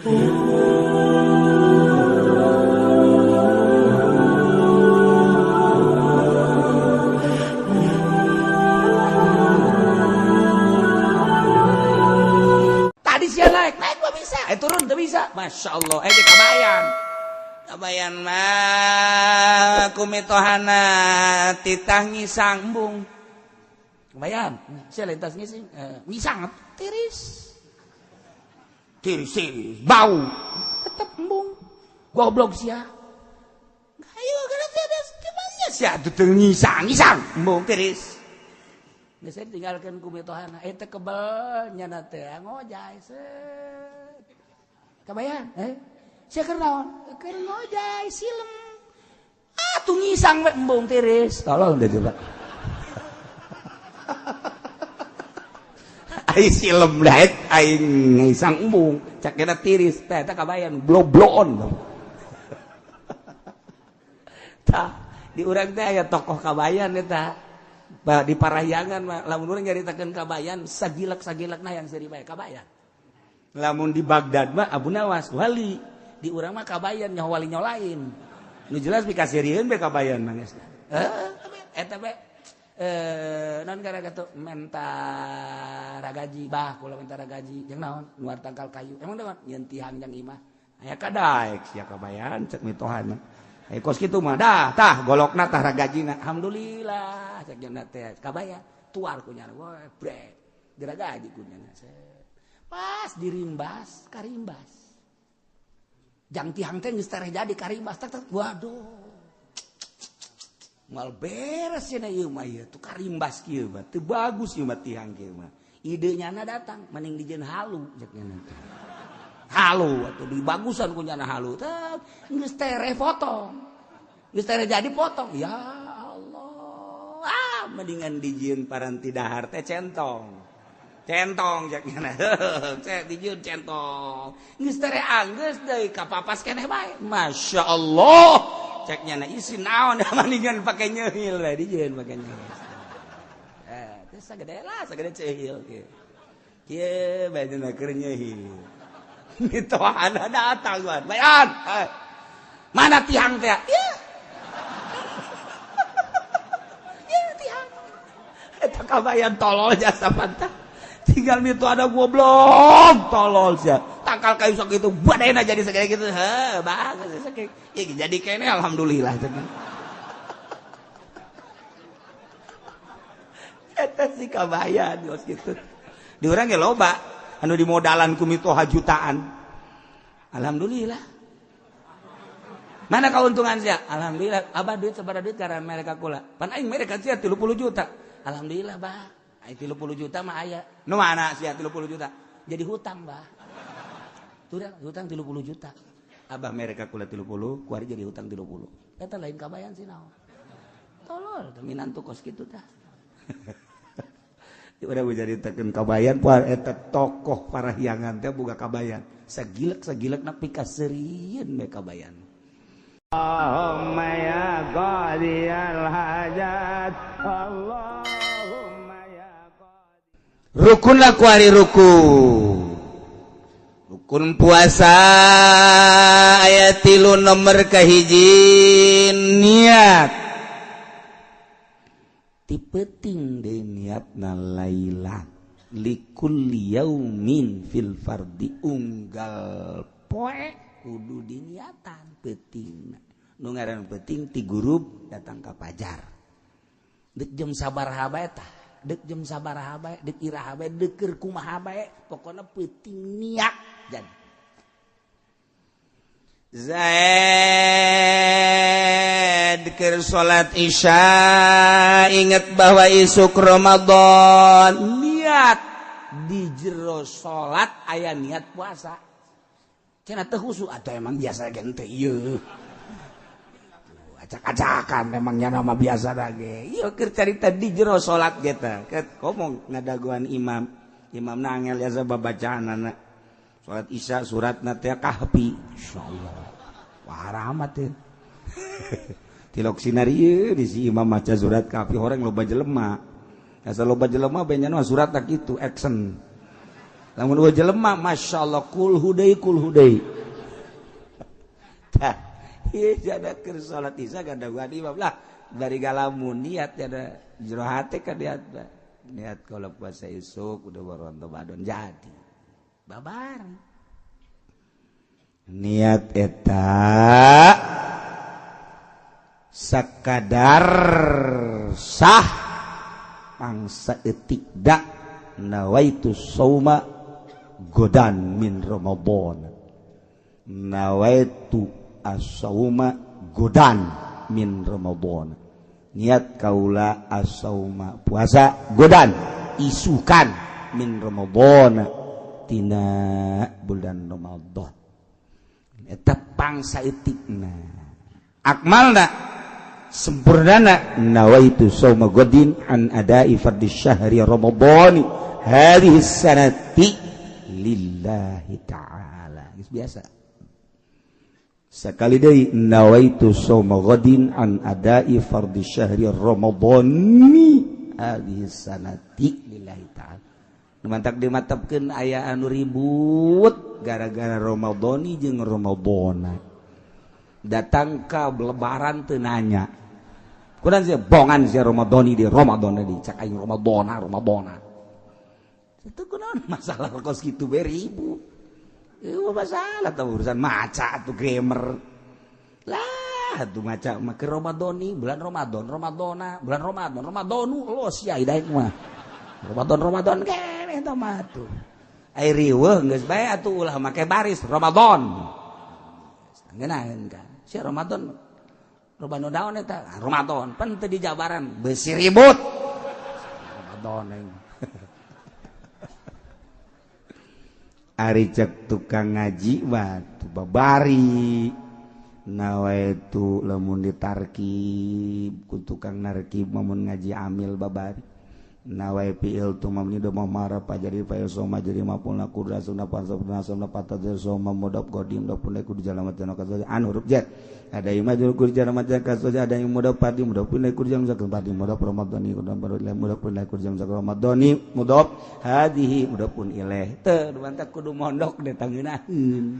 Tadi sih naik gak bisa, turun gak bisa. Masya Allah, di kabayan. Kabayan mah kumitohana titah ngisang bung. Kabayan, saya lintas ngisang tiris. Tiris, bau. Tetap embung. Goblok sia. Ayo, karena ada gimana sia tuh ngisang, embung tiris. Nggak saya tinggalkan kumitohana. Itu kebelnya nanti ngojay set. Kabayan, saya kernaon, ngojay silem. Tuh ngisang embung tiris. Tolong deh coba. Aing silem dah aing ngisang embung cak kena tiris teh kabayan bloblon tah di urang teh aya tokoh kabayan eta di Parahyangan mah lamun urang nyaritakeun kabayan sagilak-sagilakna yang seri bae kabayan lamun di Bagdad mah Abu Nawas wali di urang mah kabayan nyaho wali nyolain nu jelas pikasirieun be kabayan mah geus eta be non gara gitu menta ragaji bah kula menta ragaji jeung naon nuar tangkal kayu emang naon nyeun tihang jeung imah aya kadaek sia kabayan cek mitohan kos kitu mah dah tah golokna tah ragajina alhamdulillah cek jeung teh kabayan tuar kunyana we brek diragaji kunyana pas dirimbas karimbas jang tihang teh geus tareh jadi karimbas tak waduh mal beres ya na ieu mah ieu tuh karimbas kieu mah teu bagus ieu mah tihang kieu mah idenya na datang mending dijieun halu ceknya nanti halu atuh dibagusan kunyana halu teh geus tere potong geus tere jadi potong ya Allah mendingan dijieun paranti dahar teh centong ceknya na cek dijieun centong geus tere anggeus deui kapapas keneh bae masyaallah ceknya na isi naon mendingan pakai nyeuhil lah dijieun pakai nyeuhil terus sagede ceuhil kieu bajeuna keur nyeuhil mitohana datang wan bayan mana tihang teh ya tihang eta kabayan tolol jasa pantah tinggal mitu ada goblok tolol sia tangkal kayu sakitu badena jadi segede gitu bagus sakit ya jadi kene alhamdulillah eta si kabayan geus kitu di urang ge loba anu dimodalan ku mitoha jutaan alhamdulillah mana kauntungan sia alhamdulillah abah duit sabaraha duit karena mereka kula pan aing mereka sia 30 juta alhamdulillah bah ai 30 juta mah aya nu mana sia 30 juta jadi hutang bah hutang 30 juta abah mereka kula 30 kuari jadi hutang 30 eta lain kabayan sih naon tolol minantu kos kitu tah udah jadi tekeun kabayan poal eta tokoh Parahyangan teh boga kabayan sagilek-sagilekna pikasirieun we kabayan Allahumma ya qadiyal hajat Allahumma ya qadi rukun lah kuari rukun puasa ayat 3 nomor kahiji niat tipeting deui niatna lailan likulli yaumin fil fardi unggal poe kudu diniatan peuting nu ngaran peuting ti guru datang ka pajar deuk jam sabaraha bae tah deuk jam sabaraha bae deuk iraha bae deuk keur kumaha bae pokona peuting niat jadi Zaid keur salat Isya ingat bahwa isuk Ramadan niat di jero salat aya niat puasa cenah teu khusyuk atuh emang biasa ge teu ieu acak-acakan memangnya nama biasa lagi ieu keur carita di jero salat ge teh ngomong ngadaguan imam nangel ya babacaanana salat Isya suratna teh Kahfi insyaallah parah amat teh tilok sinari ieu di si imam maca surat Kahfi horeng loba jelema asa loba jelema benyana surat tak kitu action Lamun eueuh jelema masyaallah kul hudai tah ieu jada keur salat isya kada wani lah bari galamun niat ada jero hate ka niat kalau puasa isuk udah baru Ramadan jadi babar niat eta sakadar sah mangsa eutik da nawaitu sauma godan min Ramadan nawaitu as-sauma godan min Ramadan niat kaula as-sauma puasa godan isukan min Ramadan tina bulan Ramadan eta pangsa eutikna akmalna sempurnana nawaitu sauma godin an adai fardhi syahri Ramadan hadhihi sanati lillahi ta'ala biasa sakali deui nawaitu shauma ghadin an adai fardhi syahri ramadhani hadhihi sanati lillahi ta'ala mantak dimatapkeun aya anu ribut gara-gara ramadhani jeung ramadhana datang ka lebaran teu nanya kunaon sia bongan sia ramadhani di ramadhana di cak aing ramadhana itu kunaon masalah kos kitu bae ribut. Itu masalah tuh urusan maca tuh grammar lah tuh maca make Ramadhani bulan Ramadanu lo sia daek mah Ramadan keneh eta mah tuh ai riweuh geus bae atuh ulah make baris Ramadan ngeunaheun kan sia Ramadan daon eta Ramadan pan teu di jabaran beusi ribut Ramadan ari cek tukang ngaji batu babari nawaitu lamun ditarkib ku tukang narkib mamun ngaji amil babari nawai fi'il tu mamni do mamara pajari fa soma jadi mapulna kudra sunna pansabna sunna patadzir soma mudab qadim do pun ku dijalamat jana kaza an huruf jet ada imajul kur jalamat jana kaza ada yang mudab padi mudab pun ku jam zakal padi mudab ramadhani kudam baru mudab pun ku jam zakal ramadhani mudab hadhihi mudab pun ilaih teu mantak kudu mondok de tangeunaheun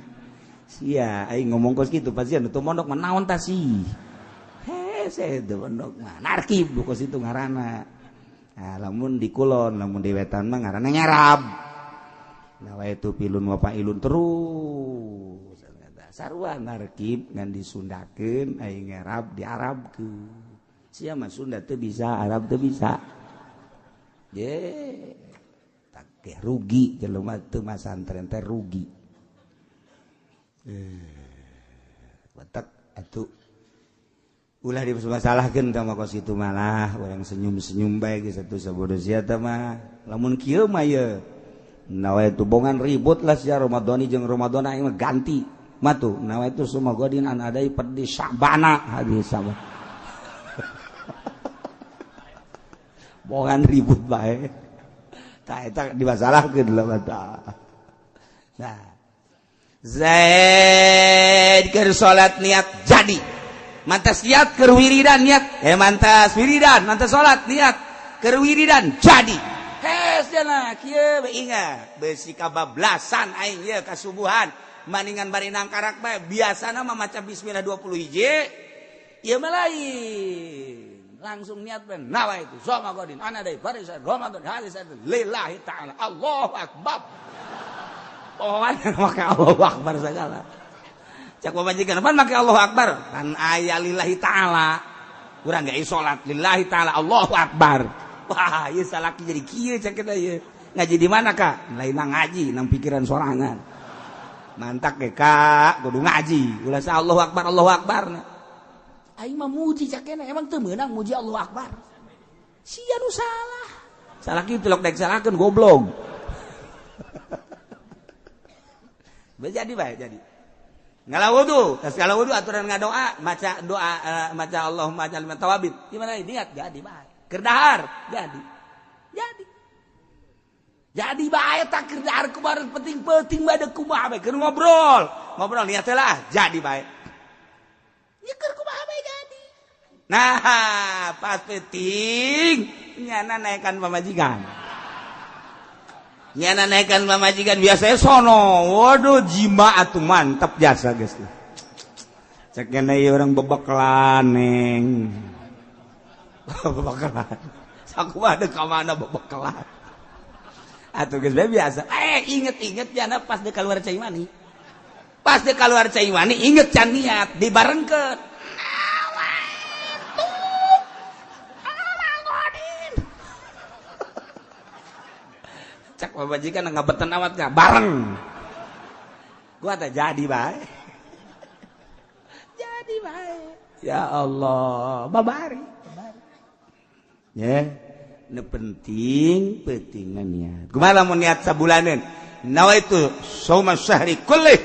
sia aing ngomong kos kitu pasieun teu mondok mah naon tah sih hese teu mondok mah narkib kos itu ngaranna. Nah, lamun di kulon, lamun di wetan mah ngaranna nyarab. Nah, itu pilun wa pailun terus. Sarua narkib ngan disundakeun aing nyarab diarabkeun. Sia mah Sunda teu bisa, Arab teu bisa. Ye. Tak rugi jelema teu masantren teh rugi. Batak atuh ulah dimasalahkeun ka mah kos kitu malah urang senyum-senyum bae geus atuh sabodo sia teh mah lamun kieu mah ye nawaitu bongan ribut lah sia Ramadhani jeung Ramadan aing mah ganti mah tuh nawaitu suma godin an adai perdi Sya'bana hadis sama bongan ribut bae tah eta dimasalahkeun lah mata nah Zaid keur salat niat jadi mantas niat keur wiridan niat mantas wiridan mantas salat niat keur wiridan jadi hes cenah kieu ingat beusi kabablasan aing ieu kasubuhan maningan bari nangkarak bae biasana mah maca bismillah 20 hiji ieu mah lain langsung niat bae nawaitu soma godin ana deui barisan Ramadan hadis lillahi ta'ala Allahu akbar pokoknya make Allahu akbar segala cak pamajikan pan make Allahu akbar kan aya lillahi taala urang ge salat lillahi taala Allahu akbar wah ieu salaki jadi kieu cak eta ieu ngaji di mana Kak lain ngaji nang pikiran sorangan mantak ge Kak kudu ngaji ulah sa Allahu akbar aing mah muji cak keneh emang teu meunang muji Allahu akbar sia nu salah salaki teu lok daek salahkeun goblok jadi bae jadi ngala wudu, tas ngala wudu aturan ngadoa, maca doa maca Allahumma ja'alna tawabin. Gimana niat jadi bae. Keur dahar jadi. Jadi bae tak keur dahar kumaha penting-penting bae kumaha bae keur ngobrol niat teh lah jadi bae. Ya keur kumaha bae jadi. Nah, pas penting nyana naekan pamajikan. nyana naikkan pamajikan biasanya sono. Waduh jima atuh mantap jasa guys. Cek kena orang bebeklan neng. Bebeklan. Saku ada ka mana bebeklan. Atuh geus biasa. Inget jana pas de keluar cai mani. Pas de keluar cai mani inget can niat dibarengkeun. Cak pamajikan ngabetan awat enggak bareng. Gua teh jadi bae. Jadi bae. Ya Allah, babari. Ya, nu penting pentingan niat. Kumaha lamun niat sabulaneun? Nawaitu shauma syahri kullih.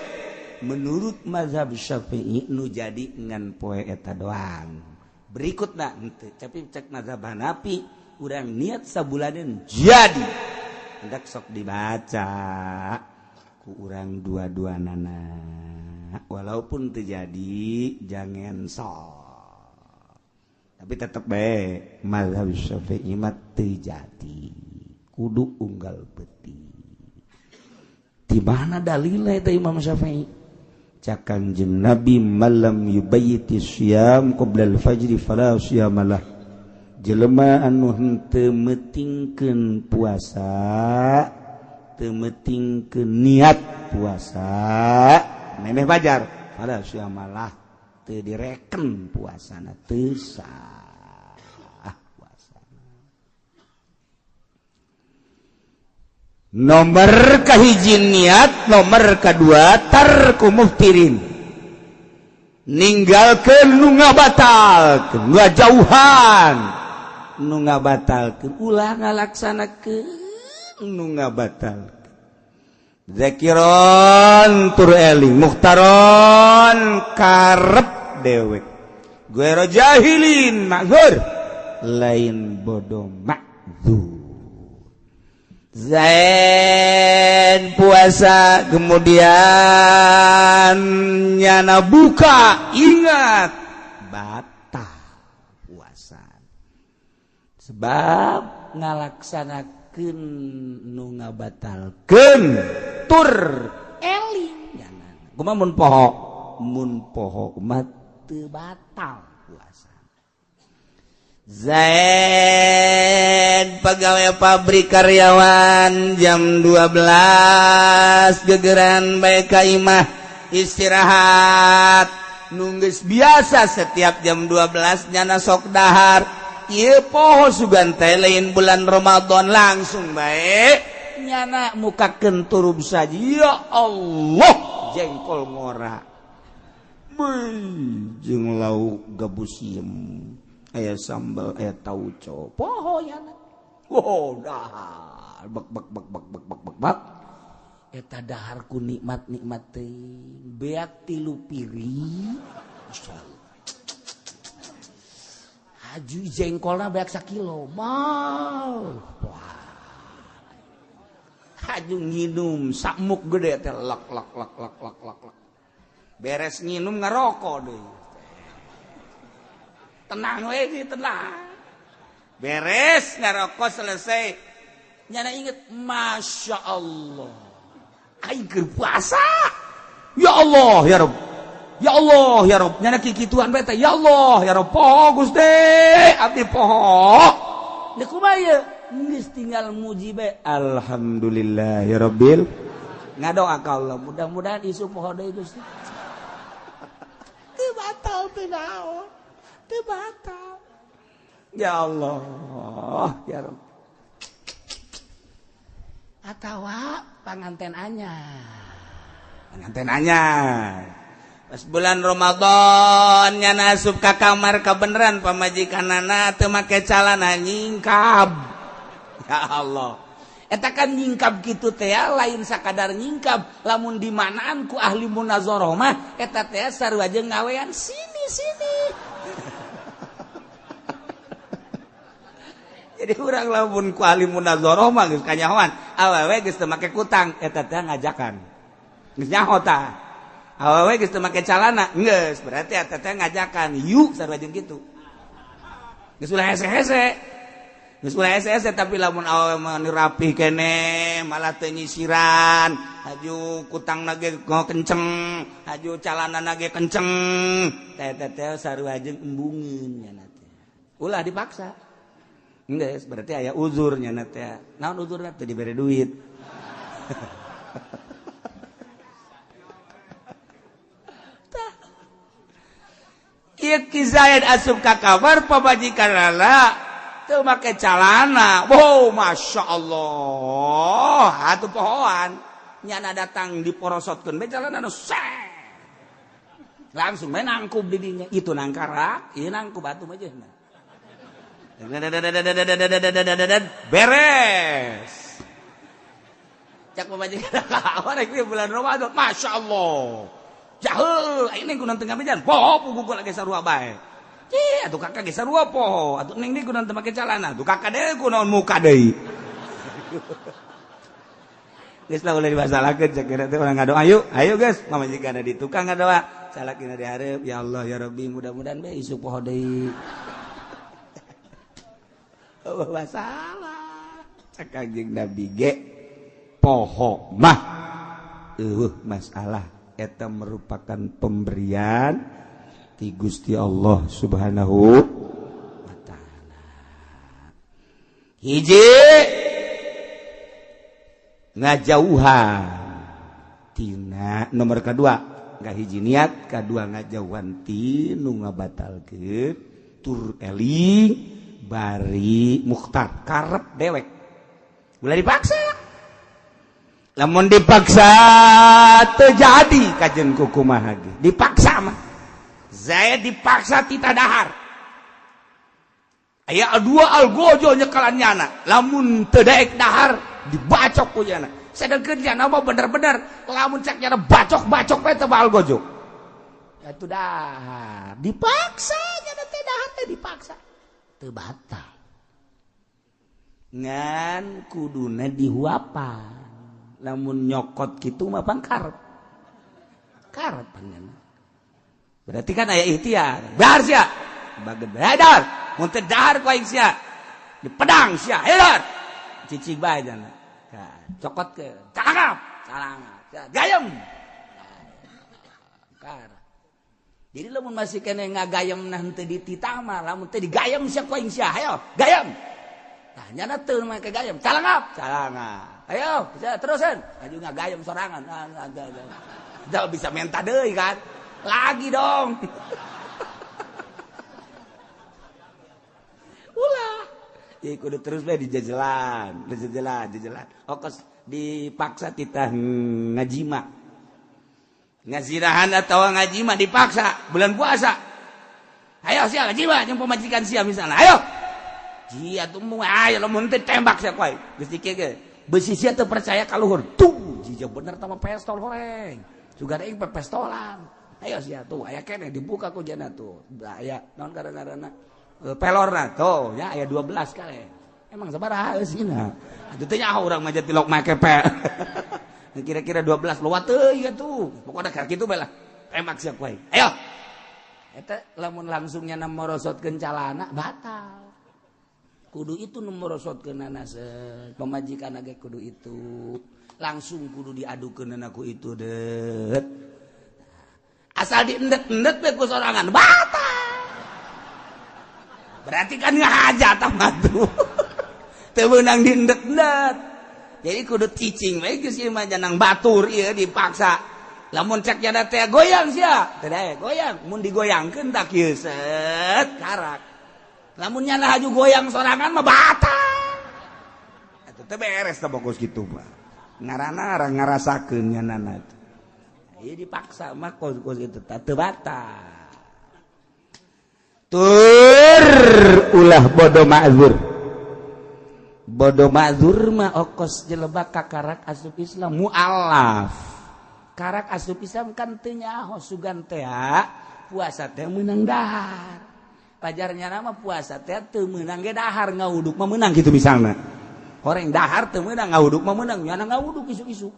Menurut mazhab Syafi'i nu jadi ngan poe eta doang. Berikutna henteu, tapi cek mazhab Hanafi urang niat sabulaneun jadi. Hendak sok dibaca ku urang dua-duanana. Walaupun terjadi jangan sok. Tapi tetap baik mazhab Syafi'i mah terjadi kudu unggal peti. Di mana dalilnya itu Imam Syafi'i? Cak Kanjeng Nabi malam yubayyiti syam qabla al-fajr fala syamalah. Jelema anu henteu metingkeun puasa, teu metingkeun niat puasa, memeh fajar, fala syamalah teu direken puasana teu sah puasana. Nomor kahiji niat, nomor kadua tarku muftirin. Ninggalkeun nu ngabatalkeun, ngajauhan nu ngabatalkeun, ulah ngalaksanakeun nu ngabatalkeun. Zakiron tur eling, mukhtaron karep dewek. Guero jahilin ma'dzur, lain bodoh ma'dzur. Zain puasa kemudian nyana buka, ingat batal puasa. Sebab ngalaksanakeun nu ngabatalkeun tur eling jangan. Kumaha mun poho mah teu batal puasa. Zaid pegawai pabrik karyawan jam 12 gegeran bae ka imah istirahat nunggeus biasa setiap jam 12 nyana sok dahar. Ieu poho sugan teh lain bulan Ramadan langsung bae nyana mukakeun turub saja. Ya Allah jengkol ngora jeung lauk gabusiem aya sambal aya tauco poho yana. Oh dahar bak eta dahar ku nikmat-nikmat teh beak 3 piring haju jengkolna beak 1 kilo mal haju nginum samuk gede teh lak beres nginum ngarokok deui. Tenang we sih, tenang. Beres ngarokok selesai. Nyana inget, Masya Allah. Aing keur puasa. Ya Allah, ya Rabb. Ya Allah, ya Rabb. Nyana kikituan beta. Ya Allah, ya Rabb. Poho Gusti. Abdi poho. Nek kumaha ieu? Geus tinggal muji bae. Alhamdulillah ya Rabbil. Ngadoa ka Allah. Mudah-mudahan isu poho deui Gusti. Teu batal teu naon. Teu batal. Ya Allah, ya Rabb. Atawa panganten anyar. Panganten anyar. Pas bulan Ramadan nyana asup ka kamar kabeneran pamajikanana teu make calana nyingkab. Ya Allah. Eta kan nyingkab kitu teh lain sakadar nyingkab, lamun di manaan ku ahli munazarah mah eta teh sarua jeung ngawean sini. Jadi urang lamun ku ahli munazarah mah geus kanyahoan, awewe geus teu make kutang eta teh ngajakan. Geus nyaho tah. Awewe geus teu make calana, geus berarti eta teh ngajakan. Yuk sarua jeung kitu. Geus ulah hese-hese. Geus mulai ese tapi lamun awewe rapi kene malah teu nyisiran, haju kutangna ge kenceng, haju calanana ge kenceng. Teh sarua jeung embungeun nya teh. Ulah dipaksa. Geus berarti aya uzurnya teh. Naon uzurna teu dibere duit. Ieu Ki Zaid asup ka kamar pamajikanana teu make calana. Wow, Masya Allah. Atuh pohoan. Nyana datang diporosotkeun be calana nu langsung main nangkub di dinya. Itu nangkara, ieu nangkub atuh mah jeung. Beres. Cak pamajikan kamar rek bulan Ramadan. Masya Allah. Jahul, ini kunan tengah mejan. Poho pugu lagi sarua bae. Cih, atuh kakak ge sarua poho. Atuh ning di kunan teu make calana. Atuh kakak deui kunaon muka deui. Geus lah ulah dibasalakeun sakira teh urang ngadoa. Ayo geus, pamajikanna di tukang ngadoa. Salakina di hareup, ya Allah ya Rabbi mudah-mudahan bae isuk poho deui. Oh, masalah. Cak Kanjeng Nabi ge poho mah masalah. Eta merupakan pemberian ti Gusti Allah Subhanahu wa taala. Hiji ngajauhan tina nomor kedua enggak hiji niat, kedua ngajauhan tinu ngabatalkeun tur eling bari mukhtar karep dewek. Ulah dipaksa. Lamun dipaksa terjadi kajen kukumaha ge. Dipaksa mah. Zaid dipaksa tita dahar. Aya dua algojo nyekalan nyana. Lamun teu daek dahar dibacok ku nyana. Sedengkeun nyana mah bener-bener lamun cek nyana bacok-bacok we teu algojo. Atuh dahar. Dipaksa nyana teh dahar teh dipaksa. Teu batal. Ngan kuduna dihuapan. Namun nyokot gitu mah pangkarep. Karep panjang. Berarti kan aya ikhtiar. Dahar sia. Bageud dahar. Mun teu dahar ku aing sia. Dipedang sia. Dahar. Cicing bae jangan. Cokot ke. Calangap. Gayem. Kar. Jadi lamun masih kene ngagayem nah teu dititah mah lamun teu digayem sia ku aing sia. Hayo, gayem. Tah nyana teu make gayem. Calangap. Ayo, terusin. Aju ngagayem sorangan. Jangan bisa minta deui kan. Lagi dong. Ulah. Ya kudu terus we dijajelan. Okos dipaksa titah ngajima. Ngazirahan atau ngajima dipaksa bulan puasa. Ayo sia ngajima jeung pamajikan sia misalnya. Ayo. Jia tuh mau ayo lamun teh tembak sia koy. Geus dikege. Besi sia teu percaya ka luhur. Tuh, jija bener tama pistol horeng. Juga aing pestolan. Ayo sia tuh, aya keneh dibuka ku jana tuh. Aya naon gara-garana? Pelorna tuh, nya aya 12 kali. Emang sabaraha eusina? Atuh teh nyaho urang mah tilok make pe. Kira-kira 12 lewat teuy atuh. Pokona ka kitu bae lah. Tembak sia koy. Ayo. Eta lamun langsung nyana morosotkeun calana batal. Kudu itu nomorosotkeun nanaseun pamajikan ge kudu itu langsung kudu diadukeun ku itu det asal diendet-endet we ku sorangan batal berarti kan ngahajat mah tuh teu meunang diendet-endet jadi kudu cicing we geus ieu mah janang batur ieu dipaksa lamun cek jana teh goyang sia teu dae goyang mun digoyangkeun tak kieu set karak lamun nyana haju goyang sorangan mah batal. Atuh teh beres teh fokus kitu mah. Ngaranna arang ngarasakeun nyanana teh. Ieu dipaksa mah kos kitu teu batal. Tur ulah bodo ma'zur. Bodo ma'zur mah okos jelebak ka karak asup Islam mualaf. Karak asup Islam kan teu nyaho sugan teh puasa teh meunang dahar. Pajarnya nama puasa teh teu meunang ge dahar ngawuduk mah meunang kitu misalna. Horeng dahar teu meunang ngawuduk mah meunang nyana ngawuduk isu-isu.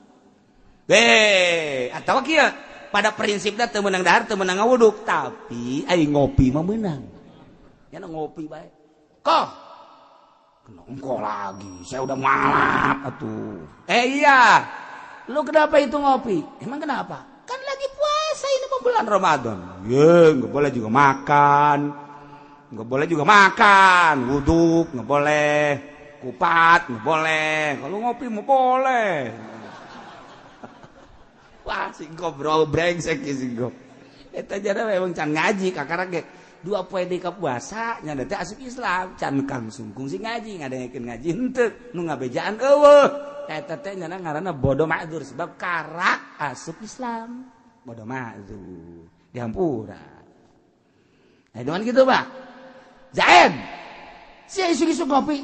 Atawa kieu pada prinsipna teu meunang dahar teu meunang ngawuduk, tapi ai ngopi mah meunang. Nyana ngopi bae. Koh Engkau lagi, saya udah malap atuh. Iya, lu kenapa itu ngopi? Emang kenapa? Kan lagi puasa ini mau bulan Ramadan. Ya, nggak boleh juga makan. Nggak boleh juga makan. Wuduk nggak boleh. Kupat nggak boleh. Kalau ngopi mau boleh. Wah, singkop bro, brengsek ya singkop. Eta jana memang can ngaji kakara ge. 2 poe di puasa nya teh asup Islam, can kang sungkung sing ngaji, ngadengekeun ngaji henteu, nu ngabejaan eueuh. Eta teh nya ngaranna bodoh ma'dzur sebab karak asup Islam. Bodoh ma'dzur. Dihampura. Dengan gitu, Pak. Zaid. Si isuk-isuk ngopi.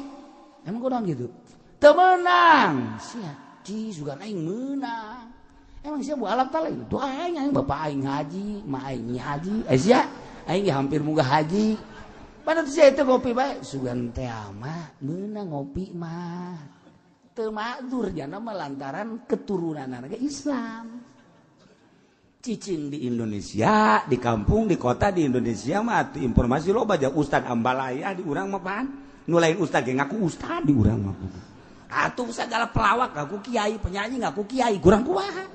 Emang kurang gitu. Teu meunang. Sia, di sugan aing meunang. Emang sia bu alam tala itu aing bapak aing haji, ma aing haji. Sia aing hampir munggah haji. Padahal sia itu ngopi bae sugan teh mah meunang ngopi mah. Teu ma'dzur jana mah lantaran keturunanna ge Islam. Cicing di Indonesia, di kampung, di kota di Indonesia mah informasi lo baca Ustad Ambalaya di urang mah pan. Nu lain ustad ge ngaku ustad di urang mah. Atuh segala pelawak ngaku kiai, penyanyi ngaku kiai, kurang kumaha.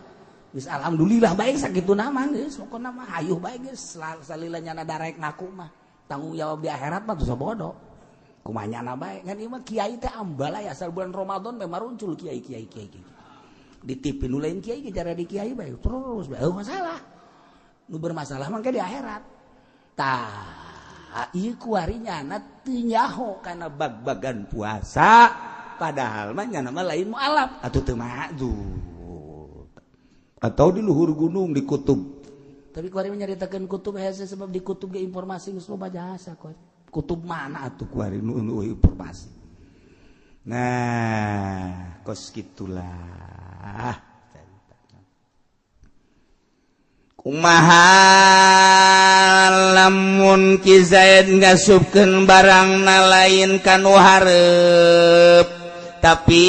Geus alhamdulillah baik sakitu nama geus pokona mah hayuh bae geus salila nyana darek ngaku mah. Tanggung jawab di akhirat mah tuh bodoh. Kumaha nyana bae ngan ieu mah kiai teh Ambalaya asal bulan Ramadan mah maruncul kiai. Di TV nu lain kiai ge cara di kiai bae terus bae masalah. Nu bermasalah mah ke di akhirat. Tah ieu kuarinya na teu nyaho kana bag-bagan puasa padahal mah nyana mah lain mualaf atuh teu ma'dzur. Atau di luhur gunung di kutub. Tapi kuari nyaritakeun kutub hese sebab di kutub ge informasi geus loba jasa kuari. Kutub mana atuh kuari nu informasi. Nah, kos gitulah. Kumaha lamun Ki Zaid ngasupkeun barangna lain kanu hareup tapi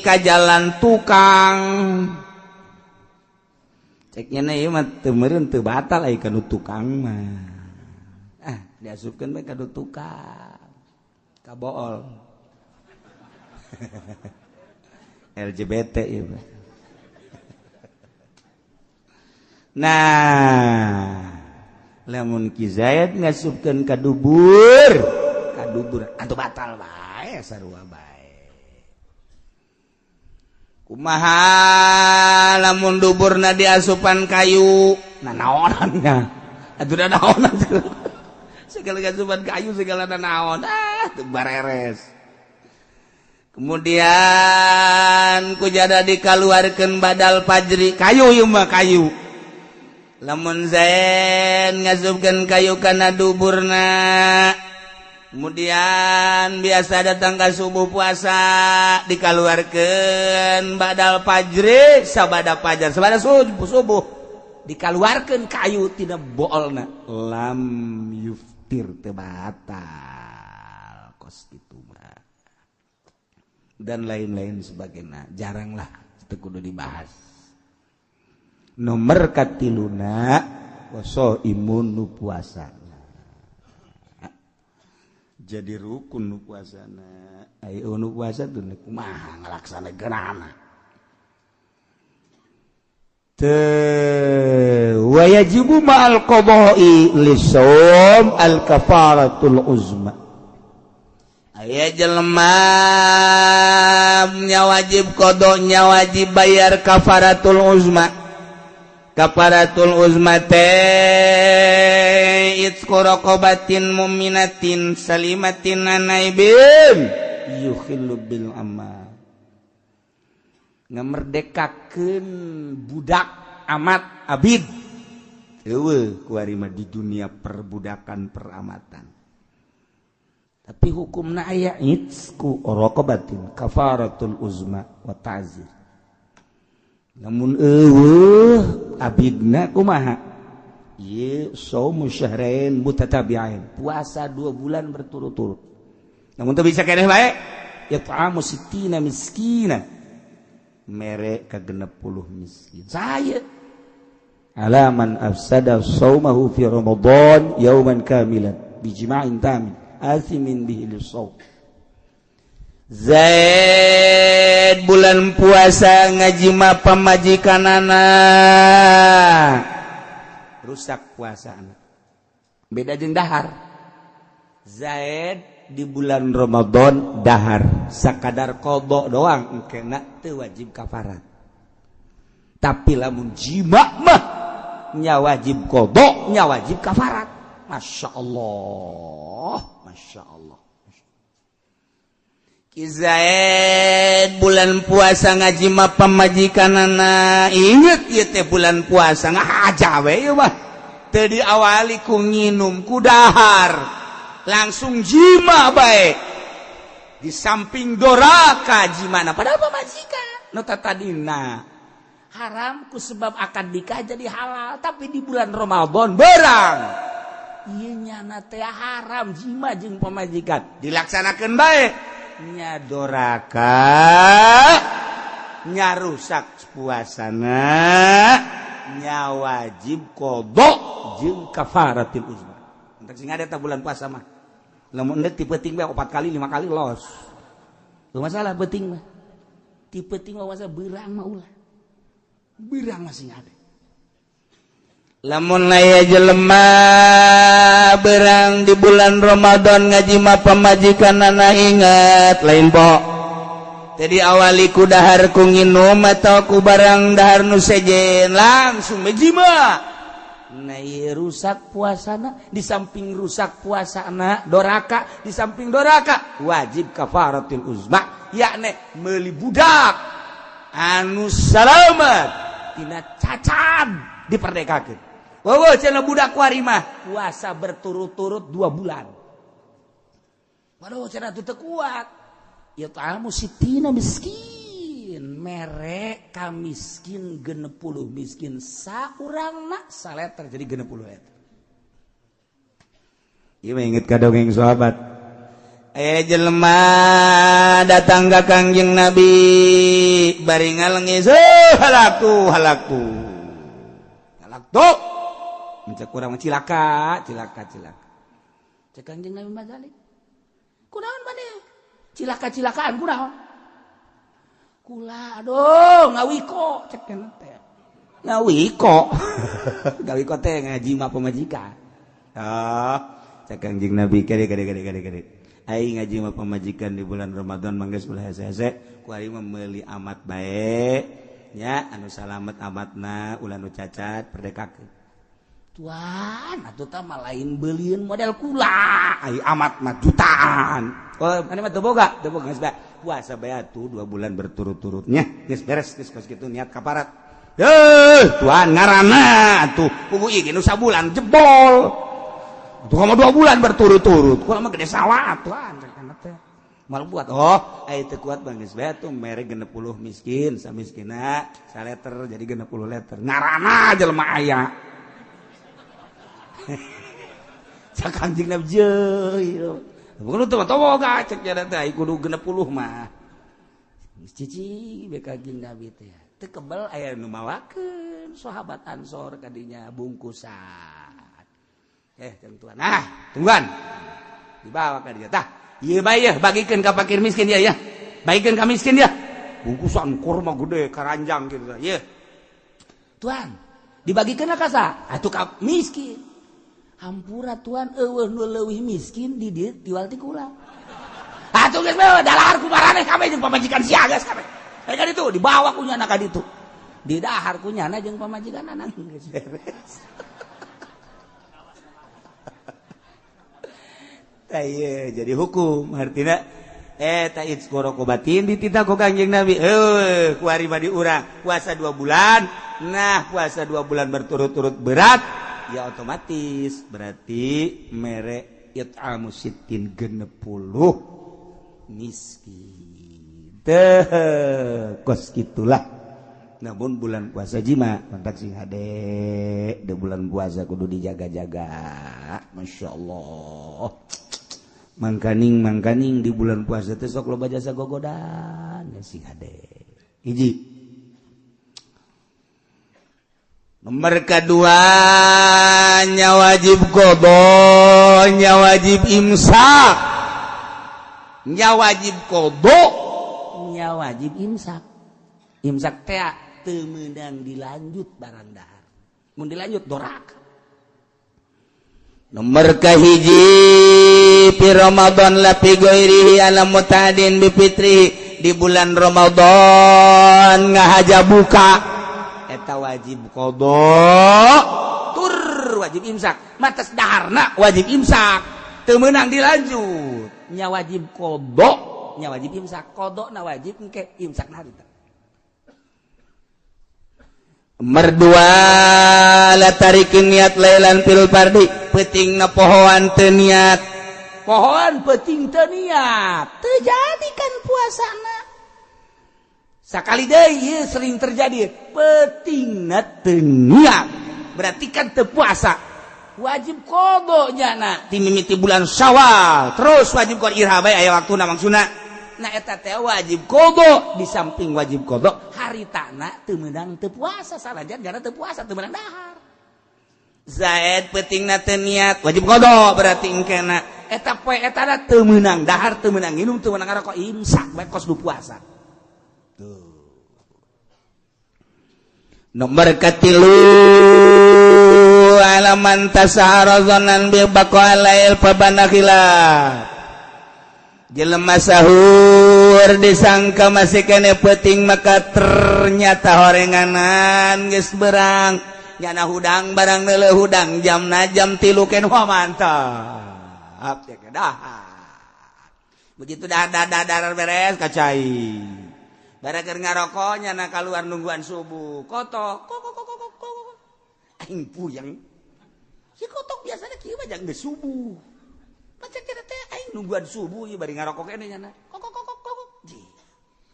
ka jalan tukang. Ceknya ieu mah teu meureun teu batal aya kanu tukang mah. Diasupkeun bae kanu tukang. Ka bool. LGBT ieu. Nah, lamun Ki Zaid ngasupkeun ka dubur atuh batal bae sarua bae. Kumaha lamun duburna diasupan kayu, nah naonannya? Atuh da naonan segala asupan kayu segala naon, teu bareres. Kemudian kujada dikaluarkeun badal fajri, kayu ieu mah kayu. Lamun Zaid ngasupkeun kayu kana duburna, kemudian biasa datang ke subuh puasa dikaluarkeun badal fajri sabada fajar sabada subuh dikaluarkeun kayu tina boolna lam yuftir teu batal kos kitu mah dan lain-lain sebagainya jaranglah teu kudu dibahas. Nomor katiluna poso imun nu puasa jadi rukun nu puasana. Ayo nu puasa tuh kumaha ngalaksanakeunana. Wa yajibu ma'al qada'i lisawm al kafaratul uzma. Aya jelema nya wajib qada nya wajib bayar kafaratul uzma. Kafaratul uzma teh itqu raqabatin mu'minatin salimatin anaibin yukhillu bil amal. Ngamerdekakeun budak amat abid. Eueuh kuari mah di dunia perbudakan peramatan. Tapi hukumna aya itqu raqabatin kafaratul uzma wa ta'zir. Namun abidna kumaha? Ieu shaum syahrain mutatabi'ain. Puasa 2 bulan berturut-turut. Namun teu bisa keneh bae. Yat'amu sittina miskina. Mere ka 60 miskin. Saya alaman afsada shaumahu fi ramadan yauman kamilan bijima'in tamin athimin bihi lis-shaum. Zaid bulan puasa ngajima pamajikanana rusak puasana. Beda jeung dahar. Zaid di bulan Ramadan dahar sakadar qada doang engkena teu wajib kafarat. Tapi lamun jima mah nya wajib qada, nya wajib kafarat. Masyaallah, masyaallah. Zaid bulan puasa ngajima pamajikanana inget ieu teh bulan puasa ngahaja we ieu mah teu diawali ku nginum ku dahar langsung jima bae di samping doraka jimana padahal pamajikan nu tadina haram ku sebab akad nikah jadi halal tapi di bulan Ramadan berang ieu nyana teh haram jima jeung pamajikan dilaksanakeun bae nya doraka nya rusak puasana nya wajib qada jeung kafaratul uzma. Entek sing ada ta bulan puasa mah. Lamun endek ti peuting bae 4 kali 5 kali los. Teu masalah peuting mah. Ti peuting mah masa beurang mah ulah. Beurang mah sing ada. Lamun aya jelema berang di bulan Ramadan ngajima pamajikanana ingat lain po jadi awali ku dahar ku nginum atau ku barang dahar nu sejen langsung ngajima nah ieu rusak puasana di samping rusak puasana doraka di samping doraka wajib kafaratul uzma yakni meuli budak anu salamet tina cacat diperdekakeun. Wow, cenah budak kuari mah puasa berturut-turut 2 bulan. Waduh, cenah teu kuat. Ya ta'amu sitina miskin, mere ka miskin 60 miskin saurangna saleter jadi 60 leter. Ieu mah inget ka dongeng sahabat. Aya jelema datang ka Kangjeng Nabi bari ngalengis, halaktu. Halaktu. Mencak kurang cilaka. Cek Kangjeng Nabi Mazalik. Kunaon bade? Cilaka-cilakaan kunaon? Kula aduh ngawiko cek kana teh. Ngawiko. Ngawiko teh ngaji mah pamajikan. Oh, cek Kangjeng Nabi kade. Ai ngaji mah pamajikan di bulan Ramadan mangga ulah hese-hese ku ari mah meuli amat bae nya anu salamet amatna ulah nu cacat perdekakeun. Tuan, atuh tah mah lain beulieun model kula. Ai amat mah jutaan. Oh, ane mah teu boga geus bae. Puasa bae atuh 2 bulan berturut-turutnya. Geus beres geus kitu niat kaparat. Tuan ngaranna atuh kudu ieu nu sabulan jebol. Atuh mah 2 bulan berturut-turut. Kula mah gede salah tuan kana teh. Mal buat ai teu kuat bang geus bae atuh mere 60 miskin, samiskina saleter jadi 60 leter. Ngaranna jelema aya. Cak Kangjeng Nabi jeuh. Bukan teu toboga cek jalan teh kudu 60 mah. Cici be Kangjeng Nabi teh. Teu kebal aya nu mawakeun sahabat Ansor kadinya bungkusan. Tentuan. Nah, tungguan. Dibawa ka dia. Tah, ieu bae ya bagikeun ka fakir miskin ya. Bagikeun ka miskin ya. Bungkusan kurma gede karanjang gitu. Ieu. Tuan, dibagikeun ka sa? Atuh ka miskin. Hampura tuan eueuh nu leuwih miskin di dieu diwal ti kula. Atuh geus mah dalahar ku maraneh kabeh jeung pamajikan sia geus kabeh. Ka ditu dibawa ku nyana ka ditu. Didahar ku nyana jeung pamajikanana geus beres. Tah ieu jadi hukum artina ta itzqorokobatin dititah ku Kangjeng Nabi. Ku ari mah diurang puasa 2 bulan. Nah, puasa 2 bulan berturut-turut berat. Ya otomatis berarti mere it'amu sittin 60 miskin. Kos gitulah. Namun bulan puasa jima kontak sing hade de bulan puasa kudu dijaga-jaga. Masyaallah. Mangkaning di bulan puasa teh sok loba jasa gogodan sing hade. Hiji nomor kedua nya wajib qada, nya wajib imsak. nya wajib qada nya wajib imsak teh teu meunang dilanjut barang dahar mun dilanjut doraka nomor kahiji fi Ramadan la fi ghairihi ala mutadin bi fitri di bulan Ramadan ngahaja buka eta wajib qada tur wajib imsak matas daharna wajib imsak teu meunang dilanjut nya wajib qada nya wajib imsak qada na wajib engke imsak na harita merdua la tarikin niat lailan fil fardi peuting na pohoan teu niat pohoan peuting teu niat teu jadikan puasana sakali deui ieu sering terjadi peutingna teu niat berarti kan teu puasa wajib qada nya na ti mimiti bulan Syawal terus wajib qada irha bae aya waktuna maksudna nah eta teh wajib qada di samping wajib qada haritana teu meunang teu puasa salajan gara teu puasa teu meunang dahar zaid peutingna teu niat wajib qada berarti engkena eta poe eta teu meunang dahar teu meunang nginum teu meunang ngarokok imsak bae kos du puasa tuh nomor katilu alaman tasahara zanan bi baqalail fabanakhila jelema sahur disangka masih kene peuting maka ternyata horenganan geus berang nyana hudang barang neuleuh hudang jamna jam 3 ken mantap ya dahar begitu dadar beres kacai bara keur ngarokok nyana kaluar nungguan subuh kotok aing puyeng si kotok biasana kieu mah jang geus subuh macam kira teh aing nungguan subuh ieu bari ngarokok kene nya kok